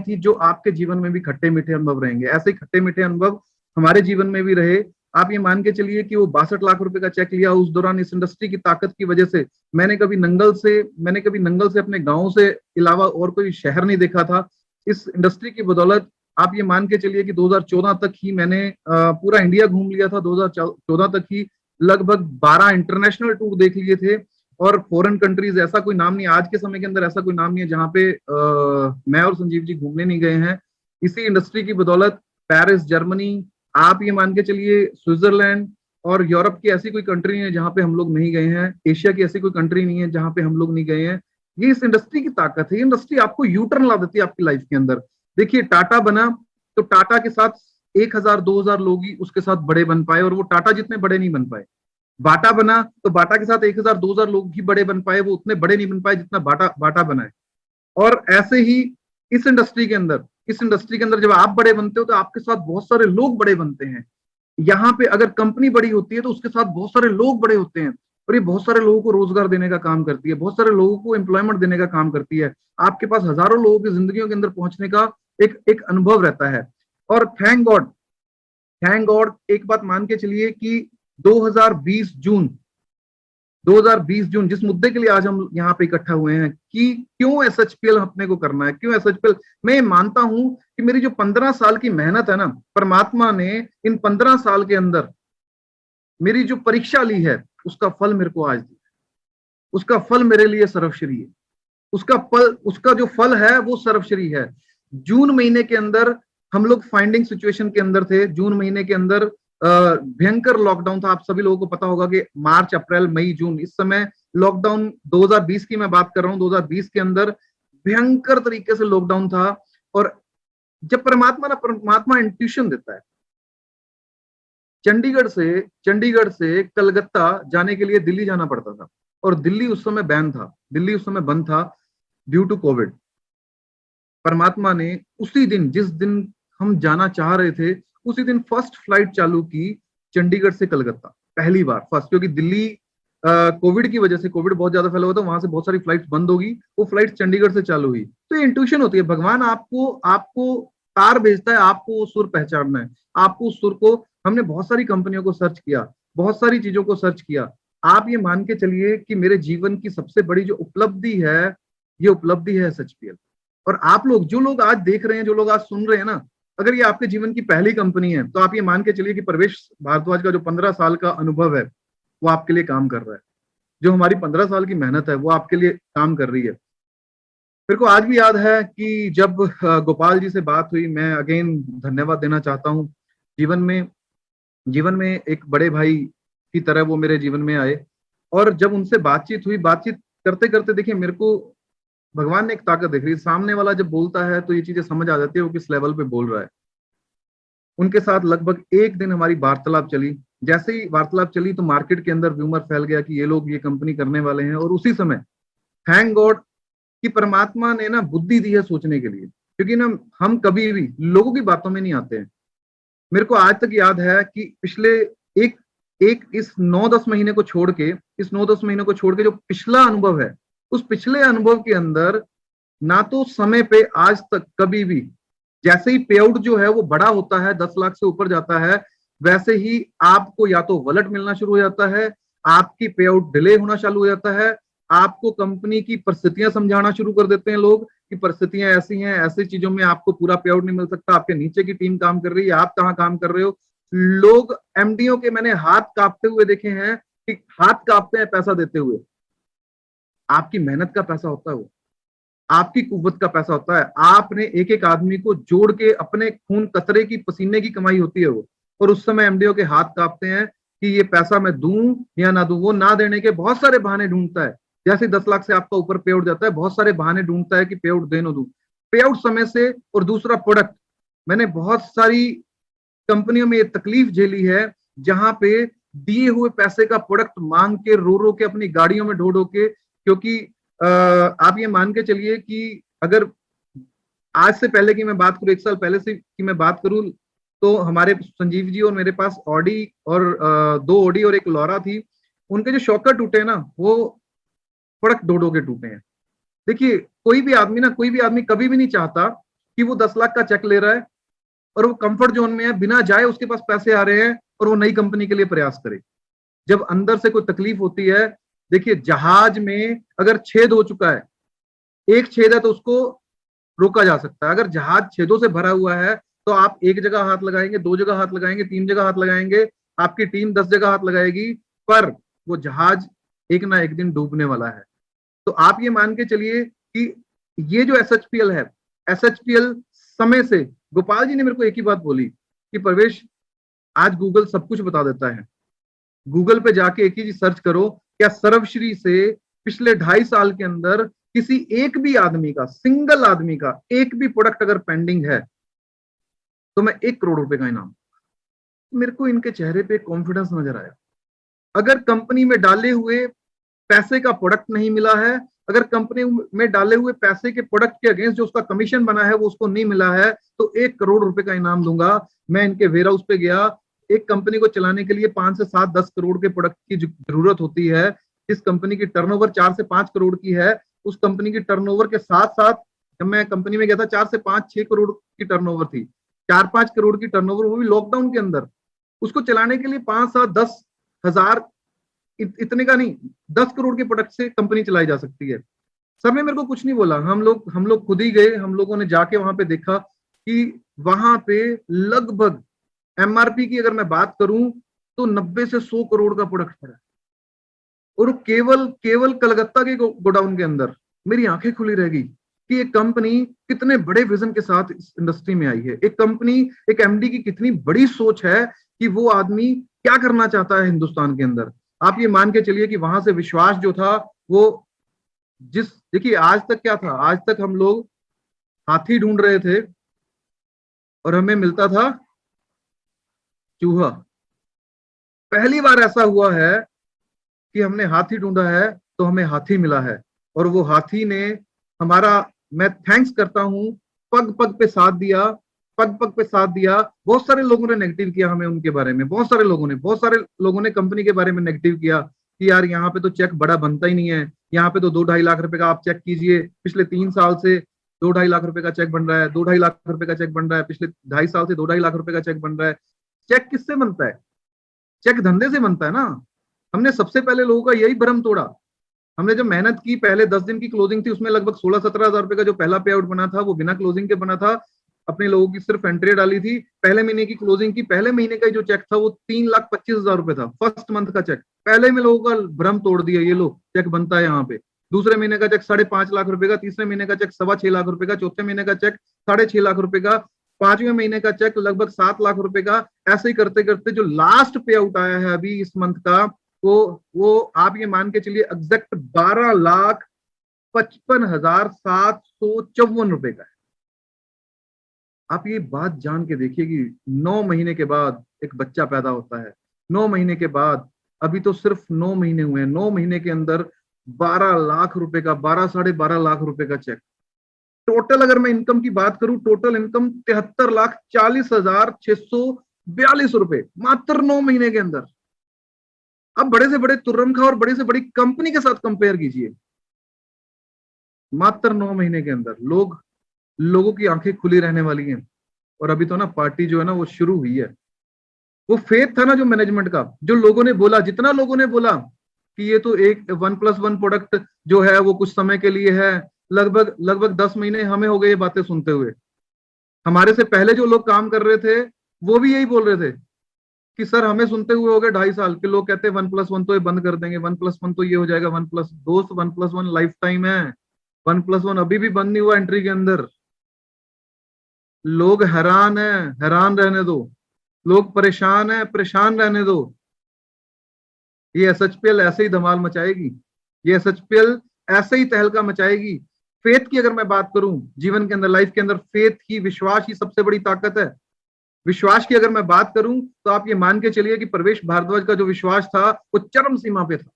[SPEAKER 2] थी जो आपके जीवन में भी खट्टे मीठे अनुभव रहेंगे। ऐसे ही खट्टे मीठे अनुभव हमारे जीवन में भी रहे। आप ये मान के चलिए कि वो 62 लाख रुपए का चेक लिया उस दौरान, इस इंडस्ट्री की ताकत की वजह से। मैंने कभी नंगल से अपने गांव से अलावा और कोई शहर नहीं देखा था। इस इंडस्ट्री की बदौलत आप ये मान के चलिए कि 2014 तक ही मैंने पूरा इंडिया घूम लिया था। 2014 तक ही लगभग 12 इंटरनेशनल टूर देख लिए थे। और फॉरेन कंट्रीज, ऐसा कोई नाम नहीं, आज के समय के अंदर ऐसा कोई नाम नहीं है जहां पे मैं और संजीव जी घूमने नहीं गए हैं। इसी इंडस्ट्री की बदौलत पेरिस, जर्मनी, आप ये मान के चलिए स्विट्जरलैंड और यूरोप की ऐसी कोई कंट्री नहीं है जहां पे हम लोग नहीं गए हैं। एशिया की ऐसी कोई कंट्री नहीं है जहां पे हम लोग नहीं गए हैं। ये इस इंडस्ट्री की ताकत है। ये इंडस्ट्री आपको यूटर्न ला देती है आपकी लाइफ के अंदर। देखिए, टाटा बना तो टाटा के साथ 1000-2000 लोग ही उसके साथ बड़े बन पाए, और वो टाटा जितने बड़े नहीं बन पाए। बाटा बना तो बाटा के साथ 1000-2000 लोग ही बड़े बन पाए, वो उतने बड़े नहीं बन पाए जितना बाटा बना है। और ऐसे ही इस इंडस्ट्री के अंदर जब आप बड़े बनते हो तो आपके साथ बहुत सारे लोग बड़े बनते हैं। यहाँ पे अगर कंपनी बड़ी होती है तो उसके साथ बहुत सारे लोग बड़े होते हैं, और ये बहुत सारे लोगों को रोजगार देने का काम करती है, बहुत सारे लोगों को एम्प्लॉयमेंट देने का काम करती है। आपके पास हजारों लोगों की जिंदगियों के अंदर पहुंचने का एक अनुभव रहता है। और थैंक गॉड एक बात मान के चलिए कि 2020 2020 जून, जिस मुद्दे के लिए आज हम यहाँ पे इकट्ठा हुए हैं कि क्यों एसएचपीएल अपने को करना है, क्यों एसएचपीएल। मैं मानता हूं कि मेरी जो 15 साल की मेहनत है ना, परमात्मा ने इन 15 साल के अंदर मेरी जो परीक्षा ली है उसका फल मेरे को आज दिया। उसका फल मेरे लिए सर्वश्री है। उसका जो फल है वो सर्वश्री है। जून महीने के अंदर हम लोग फाइंडिंग सिचुएशन के अंदर थे। जून महीने के अंदर भयंकर लॉकडाउन था। आप सभी लोगों को पता होगा कि मार्च, अप्रैल, मई, जून, इस समय लॉकडाउन 2020 की मैं बात कर रहा हूं। 2020 के अंदर भयंकर तरीके से लॉकडाउन था। और जब परमात्मा इंट्यूशन देता है, चंडीगढ़ से कलकत्ता जाने के लिए दिल्ली जाना पड़ता था, और दिल्ली उस समय बैन था, दिल्ली उस समय बंद था ड्यू टू कोविड। परमात्मा ने उसी दिन, जिस दिन हम जाना चाह रहे थे, उसी दिन फर्स्ट फ्लाइट चालू की चंडीगढ़ से कलकत्ता, पहली बार फर्स्ट। क्योंकि दिल्ली कोविड की वजह से, कोविड बहुत ज्यादा फैला हुआ था, वहां से बहुत सारी फ्लाइट्स बंद होगी, वो फ्लाइट चंडीगढ़ से चालू हुई। तो ये इंट्यूशन होती है, भगवान आपको तार भेजता है, आपको वो सुर पहचानना है, आपको उस सुर को। हमने बहुत सारी कंपनियों को सर्च किया, बहुत सारी चीजों को सर्च किया। आप ये मान के चलिए कि मेरे जीवन की सबसे बड़ी जो उपलब्धि है, ये उपलब्धि है एसएचपीएल। और आप लोग, जो लोग आज देख रहे हैं, जो लोग आज सुन रहे हैं ना, अगर ये आपके जीवन की पहली कंपनी है, तो आप ये मान के चलिए कि प्रवेश भारद्वाज का जो 15 साल का अनुभव है वो आपके लिए काम कर रहा है। जो हमारी 15 साल की मेहनत है वो आपके लिए काम कर रही है। मेरे को आज भी याद है कि जब गोपाल जी से बात हुई, मैं अगेन धन्यवाद देना चाहता हूँ। जीवन में एक बड़े भाई की तरह वो मेरे जीवन में आए, और जब उनसे बातचीत हुई, बातचीत करते करते देखिए मेरे को भगवान ने एक ताकत दिख रही है। सामने वाला जब बोलता है तो ये चीजें समझ आ जाती है वो किस लेवल पे बोल रहा है। उनके साथ लगभग एक दिन हमारी वार्तालाप चली। जैसे ही वार्तालाप चली तो मार्केट के अंदर रूमर फैल गया कि ये लोग ये कंपनी करने वाले हैं। और उसी समय थैंक गॉड कि परमात्मा ने ना बुद्धि दी है सोचने के लिए, क्योंकि ना हम कभी भी लोगों की बातों में नहीं आते हैं। मेरे को आज तक याद है कि पिछले एक इस 9-10 महीने को छोड़ के, जो पिछला अनुभव है, उस पिछले अनुभव के अंदर ना तो समय पे आज तक कभी भी, जैसे ही पे आउट जो है वो बड़ा होता है, 10 लाख से ऊपर जाता है, वैसे ही आपको या तो वलट मिलना शुरू हो जाता है, आपकी पे आउट डिले होना चालू हो जाता है, आपको कंपनी की परिस्थितियां समझाना शुरू कर देते हैं लोग कि परिस्थितियां ऐसी हैं, ऐसी चीजों में आपको पूरा पे आउट नहीं मिल सकता, आपके नीचे की टीम काम कर रही है, आप कहाँ काम कर रहे हो। लोग एमडीओ के मैंने हाथ कांपते हुए देखे हैं कि हाथ कांपते हैं पैसा देते हुए। आपकी मेहनत का पैसा होता है वो, आपकी कुव्वत का पैसा होता है। आपने एक एक आदमी को जोड़ के अपने खून कतरे की, पसीने की कमाई होती है वो। और उस समय एमडीओ के हाथ कांपते हैं कि ये पैसा मैं दूं या ना दूं। वो ना देने के बहुत सारे बहाने ढूंढता है। जैसे 10 लाख से आपका ऊपर पे आउट जाता है, बहुत सारे बहाने ढूंढता है कि पे आउट दे ना दूं, पे आउट समय से। और दूसरा प्रोडक्ट, मैंने बहुत सारी कंपनियों में ये तकलीफ झेली है जहां पे दिए हुए पैसे का प्रोडक्ट मांग के, रो के, अपनी गाड़ियों में ढो के, क्योंकि आप ये मान के चलिए कि अगर आज से पहले की मैं बात करूं, 1 साल पहले से की मैं बात करूं, तो हमारे संजीव जी और मेरे पास ऑडी और 2 ऑडी और 1 लॉरा थी। उनके जो शॉकर टूटे ना, वो प्रोडक्ट ढो के टूटे हैं। देखिए कोई भी आदमी कभी भी नहीं चाहता कि वो 10 लाख का चेक ले रहा है और वो कंफर्ट जोन में है, बिना जाए उसके पास पैसे आ रहे हैं और वो नई कंपनी के लिए प्रयास करे। जब अंदर से कोई तकलीफ होती है, देखिए जहाज में अगर छेद हो चुका है, एक छेद है तो उसको रोका जा सकता है। अगर जहाज छेदों से भरा हुआ है तो आप एक जगह हाथ लगाएंगे, 2 जगह हाथ लगाएंगे, 3 जगह हाथ लगाएंगे, आपकी टीम 10 जगह हाथ लगाएगी, पर वो जहाज एक ना एक दिन डूबने वाला है। तो आप ये मान के चलिए कि ये जो एसएचपीएल है, एसएचपीएल समय से, गोपाल जी ने मेरे को एक ही बात बोली कि प्रवेश, आज गूगल सब कुछ बता देता है। गूगल पे जाके एक ही चीज सर्च करो, क्या सर्वश्री से पिछले 2.5 साल के अंदर किसी एक भी आदमी का, सिंगल आदमी का एक भी प्रोडक्ट अगर पेंडिंग है तो मैं 1 करोड़ रुपए का इनाम। मेरे को इनके चेहरे पे कॉन्फिडेंस नजर आया। अगर कंपनी में डाले हुए पैसे का प्रोडक्ट नहीं मिला है, अगर कंपनी में डाले हुए पैसे के प्रोडक्ट के अगेंस्ट जो उसका कमीशन बना है वो उसको नहीं मिला है, तो 1 करोड़ रुपए का इनाम दूंगा। मैं इनके वेयर हाउस पे गया। एक कंपनी को चलाने के लिए 5 से 7, 10 करोड़ के प्रोडक्ट की जरूरत होती है। जिस कंपनी की टर्नओवर 4 से 5 करोड़ की है, उस कंपनी की टर्नओवर के साथ साथ, जब मैं कंपनी में गया था 4 से 5-6 करोड़ की टर्नओवर थी, 4-5 करोड़ की टर्नओवर, वो भी लॉकडाउन के अंदर। उसको चलाने के लिए 5, 7, 10 हजार इतने का नहीं, 10 करोड़ के प्रोडक्ट से कंपनी चलाई जा सकती है। सर ने मेरे को कुछ नहीं बोला, हम लोग खुद ही गए, हम लोगों ने जाके वहां पे देखा कि वहां पे लगभग एमआरपी की अगर मैं बात करूं तो 90 से 100 करोड़ का प्रोडक्ट पड़ा है, और केवल कलकत्ता के गोडाउन के अंदर। मेरी आंखें खुली रह गई कि एक कंपनी कितने बड़े विजन के साथ इस इंडस्ट्री में आई है, एक कंपनी, एक एमडी की कितनी बड़ी सोच है कि वो आदमी क्या करना चाहता है हिंदुस्तान के अंदर। आप ये मान के चलिए कि वहां से विश्वास जो था वो देखिए आज तक क्या था, आज तक हम लोग हाथी ढूंढ रहे थे और हमें मिलता था चूहा। पहली बार ऐसा हुआ है कि हमने हाथी ढूंढा है तो हमें हाथी मिला है, और वो हाथी ने हमारा, मैं थैंक्स करता हूं, पग पग पे साथ दिया, पग पग पे साथ दिया। बहुत सारे लोगों ने नेगेटिव किया हमें उनके बारे में, बहुत सारे लोगों ने कंपनी के बारे में नेगेटिव किया कि यार यहाँ पे तो चेक बड़ा बनता ही नहीं है, यहाँ पे तो 2-2.5 लाख रुपए का आप चेक कीजिए, पिछले 3 साल से 2-2.5 लाख रुपए का चेक बन रहा है, 2-2.5 लाख रुपए का चेक बन रहा है, पिछले 2.5 साल से 2-2.5 लाख रुपए का चेक बन रहा है। चेक किससे बनता है? चेक धंधे से बनता है ना। हमने सबसे पहले लोगों का यही भ्रम तोड़ा। हमने जब मेहनत की, पहले 10 दिन की क्लोजिंग थी, उसमें लगभग 16-17 हजार रुपए का जो पहला पे आउट बना था वो बिना क्लोजिंग के बना था। अपने लोगों की सिर्फ एंट्री डाली थी, पहले महीने की क्लोजिंग की, पहले महीने का जो चेक था वो 3,25,000 रुपए था, फर्स्ट मंथ का चेक। पहले में लोगों का भ्रम तोड़ दिया, ये लो चेक बनता है यहाँ पे। दूसरे महीने का चेक 5.5 लाख रुपए का, तीसरे महीने का चेक 6.25 लाख रुपए का, चौथे महीने का चेक 6.5 लाख रुपए का, 5वें महीने का चेक लगभग 7 लाख रुपए का। ऐसे ही करते करते जो लास्ट पे आउट आया है अभी इस मंथ का, वो आप ये मान के चलिए एग्जैक्ट 12,55,754 रुपए का है। आप ये बात जान के देखिए कि 9 महीने के बाद एक बच्चा पैदा होता है, 9 महीने के बाद, अभी तो सिर्फ 9 महीने हुए हैं, 9 महीने के अंदर 12 लाख रुपए का, 12-12.5 लाख रुपए का चेक। टोटल अगर मैं इनकम की बात करूं, टोटल इनकम 73,40,642 रुपए मात्र 9 महीने के अंदर। अब बड़े से बड़े तुर्रम और बड़ी से बड़ी कंपनी के साथ कंपेयर कीजिए, मात्र 9 महीने के अंदर लोगों की आंखें खुली रहने वाली हैं। और अभी तो ना पार्टी जो है ना वो शुरू हुई है। वो फेथ था ना जो मैनेजमेंट का, जो लोगों ने बोला, जितना लोगों ने बोला कि ये तो एक 1+1 प्रोडक्ट जो है वो कुछ समय के लिए है, लगभग 10 महीने हमें हो गए ये बातें सुनते हुए। हमारे से पहले जो लोग काम कर रहे थे वो भी यही बोल रहे थे कि सर हमें सुनते हुए हो गए 2.5 साल के। लोग कहते हैं 1+1 तो ये बंद कर देंगे, 1+1 तो ये हो जाएगा, 1+1 लाइफ टाइम है, 1+1 अभी भी बंद नहीं हुआ एंट्री के अंदर। लोग हैरान है, हैरान रहने दो। लोग परेशान है, परेशान रहने दो। ये एसएचपीएल ऐसे ही धमाल मचाएगी, ये एसएचपीएल ऐसे ही तहलका मचाएगी। फेथ की अगर मैं बात करूं जीवन के अंदर, लाइफ के अंदर, फेथ ही, विश्वास ही सबसे बड़ी ताकत है। विश्वास की अगर मैं बात करूं तो आप ये मान के चलिए कि प्रवेश भारद्वाज का जो विश्वास था वो चरम सीमा पे था।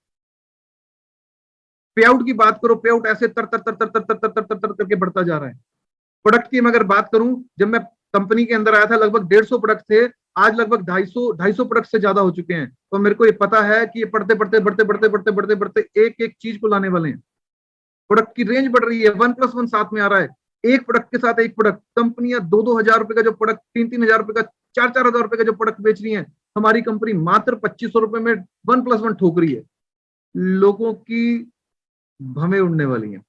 [SPEAKER 2] पे आउट की बात करो, पे आउट ऐसे तर तर तर तर तर तर तर तर तर तर करके बढ़ता जा रहा है। प्रोडक्ट की मैं अगर बात करूं, जब मैं कंपनी के अंदर आया था लगभग 150 प्रोडक्ट थे, आज लगभग 250 प्रोडक्ट से ज्यादा हो चुके हैं। तो मेरे को ये पता है कि ये बढ़ते एक चीज को लाने वाले हैं। प्रोडक्ट की रेंज बढ़ रही है, 1+1 साथ में आ रहा है, एक प्रोडक्ट के साथ एक प्रोडक्ट। कंपनियां 2-2 हजार रुपए का जो प्रोडक्ट, 3-3 हजार रुपए का, 4-4 हजार रुपए का जो प्रोडक्ट बेच रही है, हमारी कंपनी मात्र 2500 रुपए में 1+1 ठोक रही है। लोगों की भवें उड़ने वाली हैं,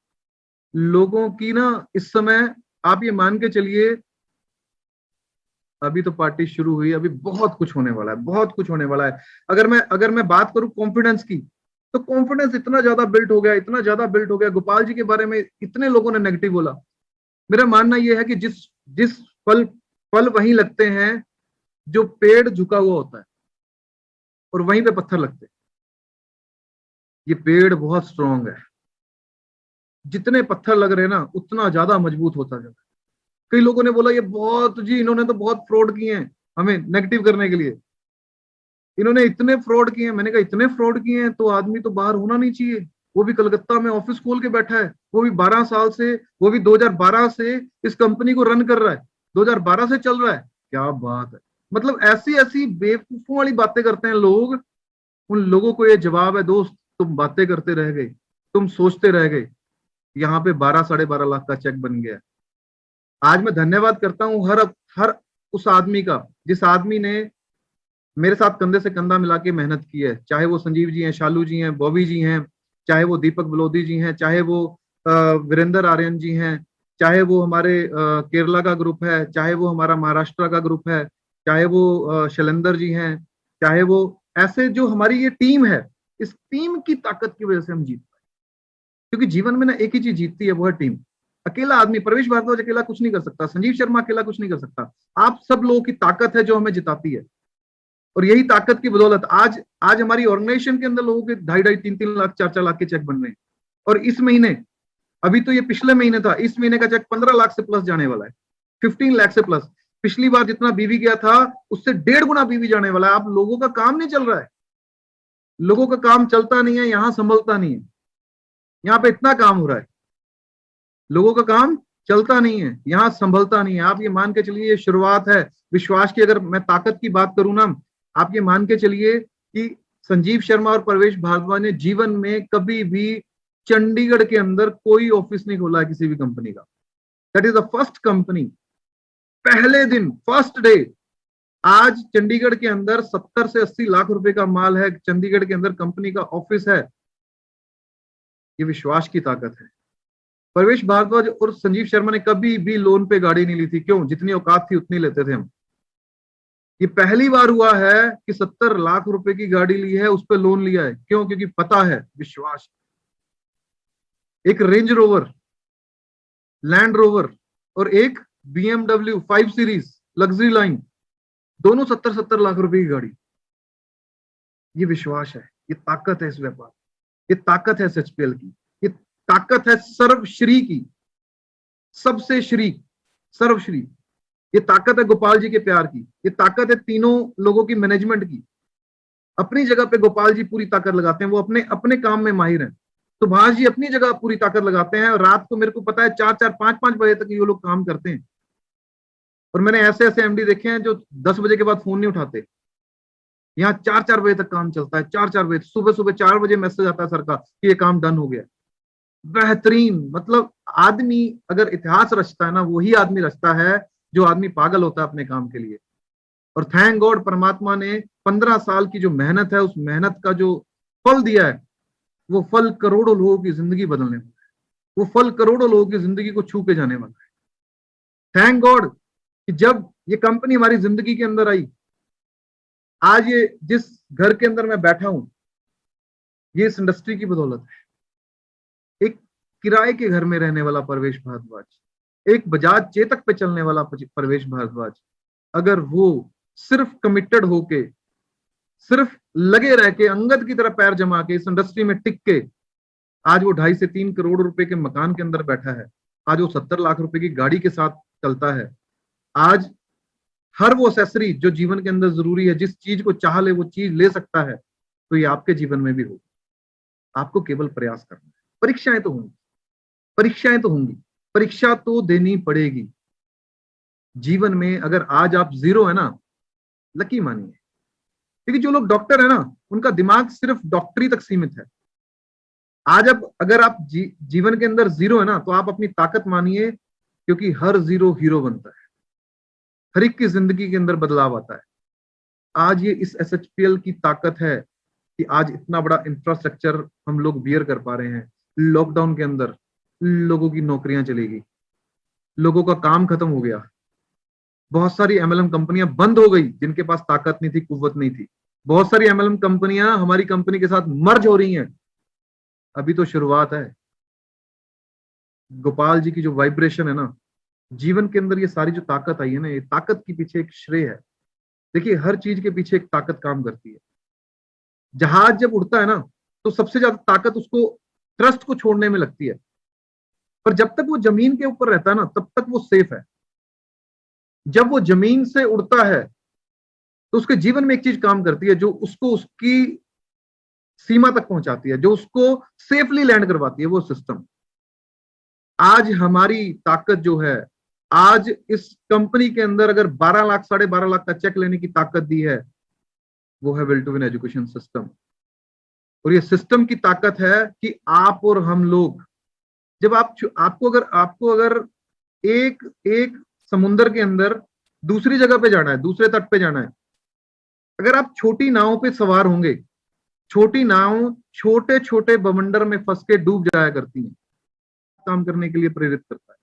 [SPEAKER 2] लोगों की ना इस समय आप ये मान के चलिए, अभी तो पार्टी शुरू हुई, अभी बहुत कुछ होने वाला है, बहुत कुछ होने वाला है। अगर मैं बात करूं कॉन्फिडेंस की, तो कॉन्फिडेंस इतना ज्यादा बिल्ड हो गया, इतना ज्यादा बिल्ड हो गया। गोपाल जी के बारे में इतने लोगों ने नेगेटिव बोला। मेरा मानना यह है कि जिस फल वहीं लगते हैं जो पेड़ झुका हुआ होता है, और वहीं पे पत्थर लगते हैं। ये पेड़ बहुत स्ट्रांग है, जितने पत्थर लग रहे हैं ना उतना ज्यादा मजबूत होता जाता है। कई लोगों ने बोला ये बहुत जी, इन्होंने तो बहुत फ्रॉड किए हैं हमें नेगेटिव करने के लिए, इन्होंने इतने फ्रॉड किए हैं। मैंने कहा इतने फ्रॉड किए हैं तो आदमी तो बाहर होना नहीं चाहिए। वो भी कलकत्ता में ऑफिस खोल के बैठा है, वो भी 12 साल से, वो भी 2012 से इस कंपनी को रन कर रहा है, 2012 से चल रहा है। क्या बात है, मतलब ऐसी ऐसी बेवकूफों वाली बातें करते हैं लोग। उन लोगों को ये जवाब है, दोस्त तुम बातें करते रह गए, तुम सोचते रह गए, यहाँ पे 12-12.5 लाख का चेक बन गया। आज मैं धन्यवाद करता हूं हर उस आदमी का जिस आदमी ने मेरे साथ कंधे से कंधा मिला के मेहनत की है, चाहे वो संजीव जी हैं, शालू जी हैं, बॉबी जी हैं, चाहे वो दीपक बलोदी जी हैं, चाहे वो वीरेंद्र आर्यन जी हैं, चाहे वो हमारे केरला का ग्रुप है, चाहे वो हमारा महाराष्ट्र का ग्रुप है, चाहे वो शैलेंद्र जी हैं, चाहे वो ऐसे जो हमारी ये टीम है, इस टीम की ताकत की वजह से हम जीत पाए। क्योंकि जीवन में ना एक ही चीज जीतती है, वो है टीम। अकेला आदमी, प्रवेश भारद्वाज अकेला कुछ नहीं कर सकता, संजीव शर्मा अकेला कुछ नहीं कर सकता। आप सब लोगों की ताकत है जो हमें जिताती है। और यही ताकत की बदौलत आज आज हमारी ऑर्गेनाइजेशन के अंदर लोगों के 2.5 3 लाख 4 लाख के चेक बन रहे हैं। और इस महीने, अभी तो ये पिछले महीने था, इस महीने का चेक 15 लाख से प्लस जाने वाला है, 15 लाख से प्लस। पिछली बार जितना बीवी गया था उससे 1.5 गुना बीवी जाने वाला है। आप लोगों का काम नहीं चल रहा है, लोगों का काम चलता नहीं है, यहां संभलता नहीं है। यहाँ पे इतना काम हो रहा है, लोगों का काम चलता नहीं है, यहां संभलता नहीं है। आप ये मान के चलिए ये शुरुआत है विश्वास की। अगर मैं ताकत की बात करूं ना, आप ये मान के चलिए कि संजीव शर्मा और प्रवेश भारद्वाज ने जीवन में कभी भी चंडीगढ़ के अंदर कोई ऑफिस नहीं खोला है किसी भी कंपनी का। That is the first company. पहले दिन, फर्स्ट डे, आज चंडीगढ़ के अंदर 70 से 80 लाख रुपए का माल है, चंडीगढ़ के अंदर कंपनी का ऑफिस है। ये विश्वास की ताकत है। प्रवेश भारद्वाज और संजीव शर्मा ने कभी भी लोन पे गाड़ी नहीं ली थी। क्यों? जितनी औकात थी उतनी लेते थे हम। ये पहली बार हुआ है कि 70 लाख रुपए की गाड़ी ली है, उस पर लोन लिया है। क्यों? क्योंकि पता है, विश्वास। एक रेंज रोवर, लैंड रोवर और एक BMW 5 सीरीज लग्जरी लाइन, दोनों 70-70 लाख रुपए की गाड़ी। ये विश्वास है, ये ताकत है इस व्यापार, ये ताकत है SHPL की, ये ताकत है सर्वश्री की, सबसे श्री, सर्वश्री। ये ताकत है गोपाल जी के प्यार की, ये ताकत है तीनों लोगों की मैनेजमेंट की। अपनी जगह पे गोपाल जी पूरी ताकत लगाते हैं, वो अपने अपने काम में माहिर हैं। सुभाष जी अपनी जगह पूरी ताकत लगाते हैं, और रात को मेरे को पता है 4-4, 5-5 बजे तक ये लोग काम करते हैं। और मैंने ऐसे ऐसे MD देखे हैं जो 10 बजे के बाद फोन नहीं उठाते। यहाँ 4-4 बजे तक काम चलता है, 4-4 बजे, सुबह सुबह 4 बजे मैसेज आता है सर का कि ये काम डन हो गया। बेहतरीन। मतलब आदमी अगर इतिहास रचता है ना, वही आदमी रचता है जो आदमी पागल होता है अपने काम के लिए। और थैंक गॉड परमात्मा ने 15 साल की जो मेहनत है, उस मेहनत का जो फल दिया है, वो फल करोड़ों लोगों की जिंदगी बदलने वाला है, वो फल करोड़ों लोगों की जिंदगी को छू के जाने वाला है। थैंक गॉड कि जब ये कंपनी हमारी जिंदगी के अंदर आई, आज ये जिस घर के अंदर मैं बैठा हूं, ये इस इंडस्ट्री की बदौलत है। एक किराए के घर में रहने वाला प्रवेश भारद्वाज, एक बजाज चेतक पे चलने वाला प्रवेश भारद्वाज, अगर वो सिर्फ कमिटेड होके, सिर्फ लगे रह के, अंगद की तरह पैर जमा के इस इंडस्ट्री में टिक के, आज वो 2.5 से 3 करोड़ रुपए के मकान के अंदर बैठा है। आज वो 70 लाख रुपए की गाड़ी के साथ चलता है। आज हर वो एक्सेसरी जो जीवन के अंदर जरूरी है, जिस चीज को चाह ले वो चीज ले सकता है। तो ये आपके जीवन में भी होगा। आपको केवल प्रयास करना है। परीक्षाएं तो होंगी, परीक्षाएं तो होंगी, परीक्षा तो देनी पड़ेगी जीवन में। अगर आज आप 0 है ना, लकी मानिए। क्योंकि जो लोग डॉक्टर है ना, उनका दिमाग सिर्फ डॉक्टरी तक सीमित है। आज अब अगर आप जीवन के अंदर 0 है ना, तो आप अपनी ताकत मानिए, क्योंकि हर 0 हीरो बनता है। हर एक की जिंदगी के अंदर बदलाव आता है। आज ये इस SHPL की ताकत है कि आज इतना बड़ा इंफ्रास्ट्रक्चर हम लोग बियर कर पा रहे हैं। लॉकडाउन के अंदर लोगों की नौकरियां चलेगी, लोगों का काम खत्म हो गया। बहुत सारी MLM कंपनियां बंद हो गई जिनके पास ताकत नहीं थी, कुव्वत नहीं थी। बहुत सारी MLM कंपनियां हमारी कंपनी के साथ मर्ज हो रही हैं। अभी तो शुरुआत है। गोपाल जी की जो वाइब्रेशन है ना, जीवन के अंदर ये सारी जो ताकत आई है ना, ये ताकत के पीछे एक श्रेय है। देखिए, हर चीज के पीछे एक ताकत काम करती है। जहाज जब उड़ता है ना, तो सबसे ज्यादा ताकत उसको थ्रस्ट को छोड़ने में लगती है। पर जब तक वो जमीन के ऊपर रहता है ना, तब तक वो सेफ है। जब वो जमीन से उड़ता है तो उसके जीवन में एक चीज काम करती है, जो उसको उसकी सीमा तक पहुंचाती है, जो उसको सेफली लैंड करवाती है, वो सिस्टम। आज हमारी ताकत जो है, आज इस कंपनी के अंदर अगर 12 लाख 12.5 लाख का चेक लेने की ताकत दी है, वो है will to win education system. और ये सिस्टम की ताकत है कि आप और हम लोग, जब आपको अगर एक समुंदर के अंदर दूसरी जगह पे जाना है, दूसरे तट पे जाना है, अगर आप छोटी नावों पे सवार होंगे, छोटी नाव छोटे छोटे बवंडर में फंस के डूब जाया करती है, काम करने के लिए प्रेरित करता है।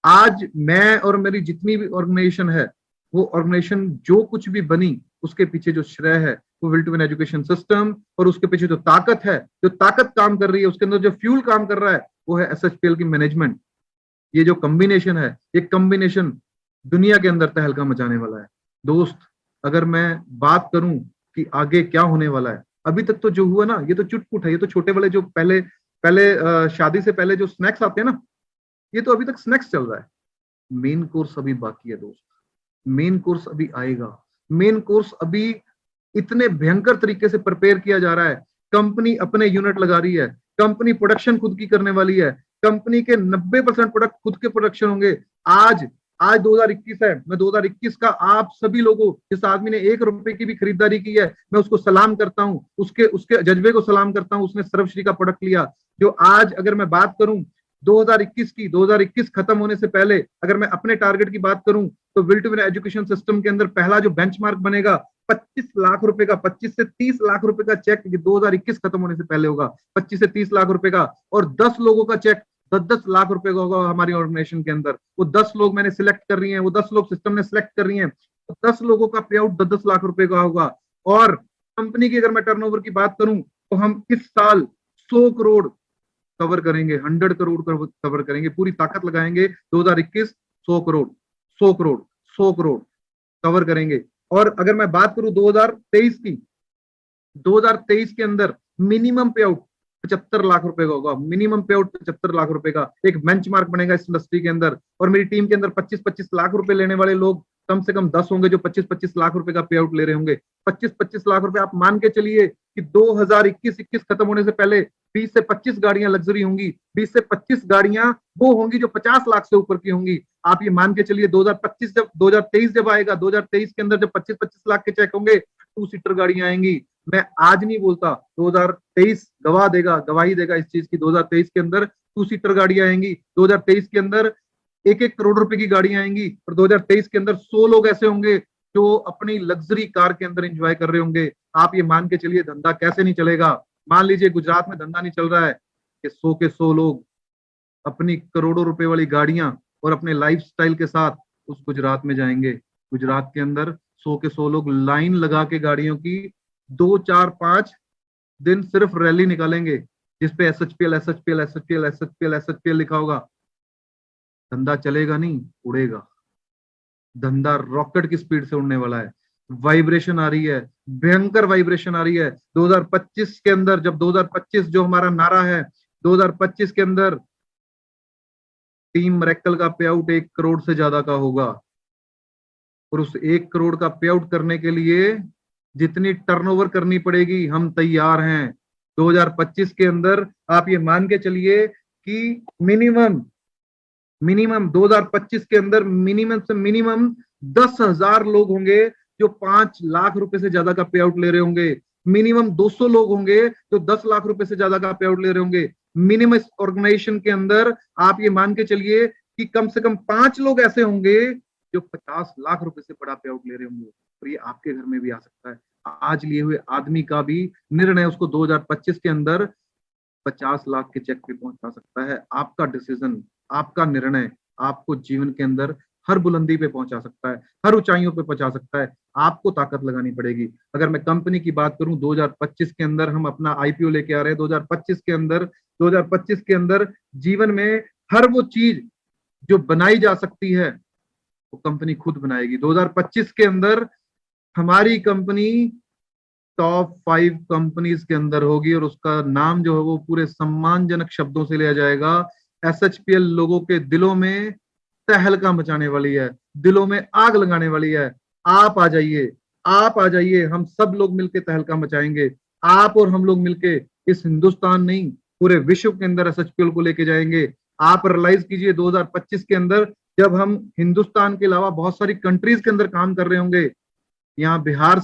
[SPEAKER 2] आज मैं और मेरी जितनी भी ऑर्गेनाइजेशन है, वो ऑर्गेनाइजेशन जो कुछ भी बनी उसके पीछे जो श्रेय है वो will to win education system, और उसके पीछे जो ताकत है, जो ताकत काम कर रही है, उसके अंदर जो फ्यूल काम कर रहा है वो है एसएचपीएल की मैनेजमेंट। ये जो कॉम्बिनेशन है, ये कॉम्बिनेशन दुनिया के अंदर तहलका मचाने वाला है। दोस्त, अगर मैं बात करूं कि आगे क्या होने वाला है, अभी तक तो जो हुआ ना, ये तो चुटपुट है, ये तो छोटे वाले जो पहले पहले शादी से पहले जो स्नैक्स आते हैं ना, ये तो अभी तक स्नैक्स चल रहा है। मेन कोर्स अभी बाकी है दोस्त, मेन कोर्स अभी आएगा। मेन कोर्स अभी इतने भयंकर तरीके से प्रिपेयर किया जा रहा है। कंपनी अपने यूनिट लगा रही है, कंपनी प्रोडक्शन खुद की करने वाली है, कंपनी के 90% प्रोडक्ट खुद के प्रोडक्शन होंगे। आज 2021 है, मैं 2021 का आप सभी लोगों, जिस आदमी ने 1 रुपए की भी खरीदारी की है, मैं उसको सलाम करता हूं, उसके जज्बे को सलाम करता हूं। उसने सर्वश्री का प्रोडक्ट लिया। जो आज अगर मैं बात करूं 2021 की, 2021 खत्म होने से पहले अगर मैं अपने टारगेट की बात करूं तो will to win education system के अंदर पहला जो बेंचमार्क बनेगा 25 लाख रुपए का, 25 से 30 लाख रुपए का चेक 2021 खत्म होने से पहले होगा, 25 से 30 लाख रुपए का, और 10 लोगों का चेक 10-10 लाख रुपए का होगा हमारी ऑर्गेनाइजेशन के अंदर। वो 10 लोग मैंने सिलेक्ट कर रही हैं, वो 10 लोग सिस्टम ने सिलेक्ट कर रही हैं, तो 10 लोगों का पे आउट 10-10 लाख रुपए का होगा। और कंपनी की अगर मैं टर्नओवर की बात करूं तो हम इस साल 100 करोड़ कवर करेंगे, 100 करोड़ कवर करेंगे, पूरी ताकत लगाएंगे। 2021 100 करोड़ 100 करोड़ 100 करोड़ कवर करेंगे। और अगर मैं बात करूं 2023 की, 2023 के अंदर मिनिमम पे आउट 75 लाख रुपए का होगा, मिनिमम पे आउट 75 लाख रुपए का एक बेंचमार्क बनेगा इस इंडस्ट्री के अंदर। और मेरी टीम के अंदर 25-25 लाख रुपए लेने वाले लोग कम से कम 10 होंगे जो 25-25 लाख रुपए का पे आउट ले रहे होंगे। 25-25 लाख रुपए आप मान के चलिए कि 2021 खत्म होने से पहले 20 से 25 गाड़ियां लग्जरी होंगी, 20 से 25 गाड़ियां वो होंगी जो 50 लाख से ऊपर की होंगी। आप ये मान के चलिए 2023 जब आएगा, 2023 के अंदर जब 25-25 लाख के चेक होंगे, 2 सीटर गाड़ियां आएंगी। मैं आज नहीं बोलता, 2023 गवाही देगा इस चीज की। 2023 के अंदर 2 सीटर गाड़ियां आएंगी, 2023 के अंदर 1-1 करोड़ रुपए की गाड़ियां आएंगी, और 2023 के अंदर 100 लोग ऐसे होंगे जो अपनी लग्जरी कार के अंदर एंजॉय कर रहे होंगे। आप ये मान के चलिए धंधा कैसे नहीं चलेगा। मान लीजिए गुजरात में धंधा नहीं चल रहा है कि 100 के 100 लोग अपनी करोड़ों रुपए वाली गाड़ियां और अपने लाइफस्टाइल के साथ उस गुजरात में जाएंगे। गुजरात के अंदर 100 के 100 लोग लाइन लगा के गाड़ियों की 2-4-5 दिन सिर्फ रैली निकालेंगे जिसपे एसएचपीएल एसएचपीएल एसएचपीएल एसएचपीएल एसएचपीएल लिखा होगा। धंधा चलेगा नहीं, उड़ेगा। धंधा रॉकेट की स्पीड से उड़ने वाला है। वाइब्रेशन आ रही है, भयंकर वाइब्रेशन आ रही है। 2025 के अंदर, जब 2025 जो हमारा नारा है, 2025 के अंदर टीम मिरेकल का पे आउट 1 करोड़ से ज्यादा का होगा, और उस 1 करोड़ का पे आउट करने के लिए जितनी टर्नओवर करनी पड़ेगी हम तैयार हैं। 2025 के अंदर आप ये मान के चलिए कि मिनिमम 2025 के अंदर मिनिमम से मिनिमम 10,000 लोग होंगे जो 5 लाख रुपए से ज्यादा का पे आउट ले रहे होंगे। मिनिमम 200 लोग होंगे जो 10 लाख रुपए से ज्यादा का पे आउट ले रहे होंगे। मिनिमम इस ऑर्गेनाइजेशन के अंदर आप ये मान के चलिए कि कम से कम 5 लोग ऐसे होंगे जो 50 लाख रुपए से बड़ा पे आउट ले रहे होंगे। और ये आपके घर में भी आ सकता है। आज लिए हुए आदमी का भी निर्णय उसको 2025 के अंदर 50 लाख के चेक पे पहुंचा सकता है। आपका डिसीजन, आपका निर्णय आपको जीवन के अंदर हर बुलंदी पे पहुंचा सकता है, हर ऊंचाइयों पे पहुंचा सकता है। आपको ताकत लगानी पड़ेगी। अगर मैं कंपनी की बात करूं, 2025 के अंदर हम अपना आईपीओ लेके आ रहे हैं। 2025 के अंदर जीवन में हर वो चीज जो बनाई जा सकती है वो कंपनी खुद बनाएगी। 2025 के अंदर हमारी कंपनी टॉप 5 कंपनीज के अंदर होगी, और उसका नाम जो है वो पूरे सम्मानजनक शब्दों से लिया जाएगा। एसएचपीएल लोगों के दिलों में तहलका मचाने वाली है, दिलों में आग लगाने वाली है। आप आ जाइए, हम सब लोग मिलके तहलका मचाएंगे। आप और हम लोग मिलके इस हिंदुस्तान नहीं, पूरे विश्व के अंदर एसएचपीएल को लेके जाएंगे। आप रियलाइज कीजिए 2025 के अंदर जब हम हिंदुस्तान के अलावा बहुत सारी कंट्रीज के अंदर काम कर रहे होंगे, यहाँ बिहार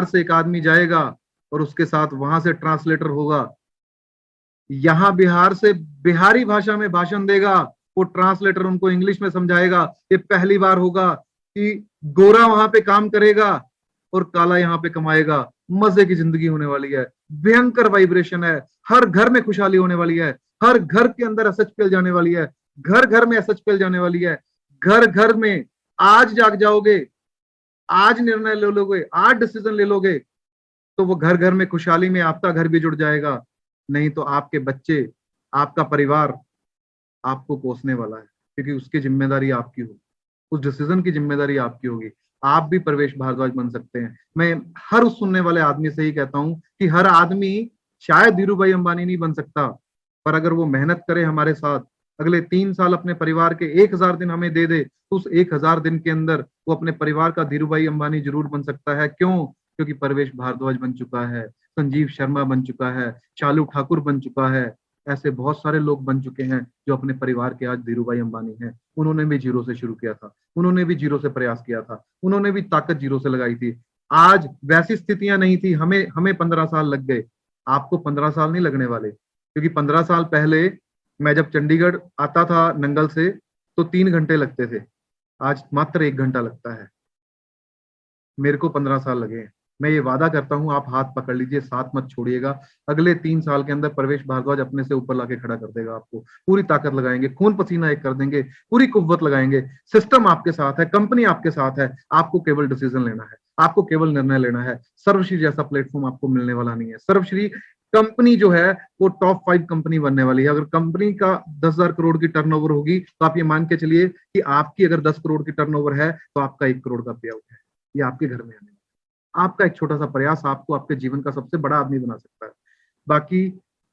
[SPEAKER 2] से एक आदमी जाएगा और उसके साथ वहां से ट्रांसलेटर होगा। यहाँ बिहार से बिहारी भाषा में भाषण देगा, वो ट्रांसलेटर उनको इंग्लिश में समझाएगा। ये पहली बार होगा कि गोरा वहां पे काम करेगा और काला यहाँ पे कमाएगा। मजे की जिंदगी होने वाली है, भयंकर वाइब्रेशन है, हर घर में खुशहाली होने वाली है, हर घर के अंदर एसएचपीएल जाने वाली है, घर घर में एसएचपीएल जाने वाली है, घर घर में आज जाग जाओगे, आज निर्णय ले लोगे, आज डिसीजन ले लोगे, तो वो घर घर में खुशहाली में आपका घर भी जुड़ जाएगा। नहीं तो आपके बच्चे, आपका परिवार आपको कोसने वाला है, क्योंकि उसकी जिम्मेदारी आपकी होगी, उस डिसीजन की जिम्मेदारी आपकी होगी। आप भी प्रवेश भारद्वाज बन सकते हैं। मैं हर उस सुनने वाले आदमी से ही कहता हूं कि हर आदमी शायद धीरू भाई अंबानी नहीं बन सकता, पर अगर वो मेहनत करे हमारे साथ, अगले 3 साल अपने परिवार के 1000 दिन हमें दे दे, तो उस 1000 दिन के अंदर वो अपने परिवार का धीरू भाई अंबानी जरूर बन सकता है। क्यों? क्योंकि प्रवेश भारद्वाज बन चुका है, संजीव शर्मा बन चुका है, चालू ठाकुर बन चुका है, ऐसे बहुत सारे लोग बन चुके हैं जो अपने परिवार के आज धीरू भाई अंबानी हैं। उन्होंने भी जीरो से शुरू किया था, उन्होंने भी जीरो से प्रयास किया था, उन्होंने भी ताकत जीरो से लगाई थी। आज वैसी स्थितियां नहीं थी, हमें 15 साल लग गए, आपको 15 साल नहीं लगने वाले, क्योंकि 15 साल पहले मैं जब चंडीगढ़ आता था नंगल से तो 3 घंटे लगते थे, आज मात्र 1 घंटा लगता है। मेरे को 15 साल लगे हैं। मैं ये वादा करता हूं, आप हाथ पकड़ लीजिए, साथ मत छोड़िएगा। अगले 3 साल के अंदर प्रवेश भारद्वाज अपने से ऊपर लाके खड़ा कर देगा आपको। पूरी ताकत लगाएंगे, खून पसीना एक कर देंगे, पूरी कुव्वत लगाएंगे। सिस्टम आपके साथ है, कंपनी आपके साथ है, आपको केवल डिसीजन लेना है, आपको केवल निर्णय लेना है। सर्वश्री जैसा प्लेटफॉर्म आपको मिलने वाला नहीं है। सर्वश्री कंपनी जो है वो टॉप 5 कंपनी बनने वाली है। अगर कंपनी का 10,000 करोड़ की टर्नओवर होगी तो आप ये मान के चलिए कि आपकी अगर 10 करोड़ की टर्नओवर है तो आपका 1 करोड़ का पे आउट है, ये आपके घर में आने। आपका एक छोटा सा प्रयास आपको आपके जीवन का सबसे बड़ा आदमी बना सकता है। बाकी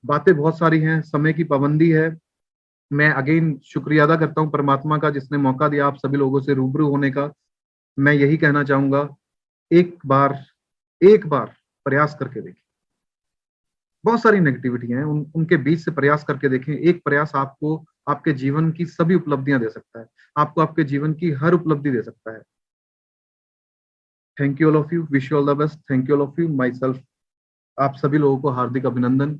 [SPEAKER 2] बातें बहुत सारी हैं, समय की पाबंदी है। मैं अगेन शुक्रिया अदा करता हूं परमात्मा का, जिसने मौका दिया आप सभी लोगों से रूबरू होने का। मैं यही कहना चाहूंगा, एक बार प्रयास करके देखें। बहुत सारी नेगेटिविटी हैं, उनके बीच से प्रयास करके देखें। एक प्रयास आपको आपके जीवन की सभी उपलब्धियां दे सकता है, आपको आपके जीवन की हर उपलब्धि दे सकता है। Thank you all of you, wish you all the best. Thank you all of you, my self, आप सभी लोगों को हार्दिक अभिनंदन।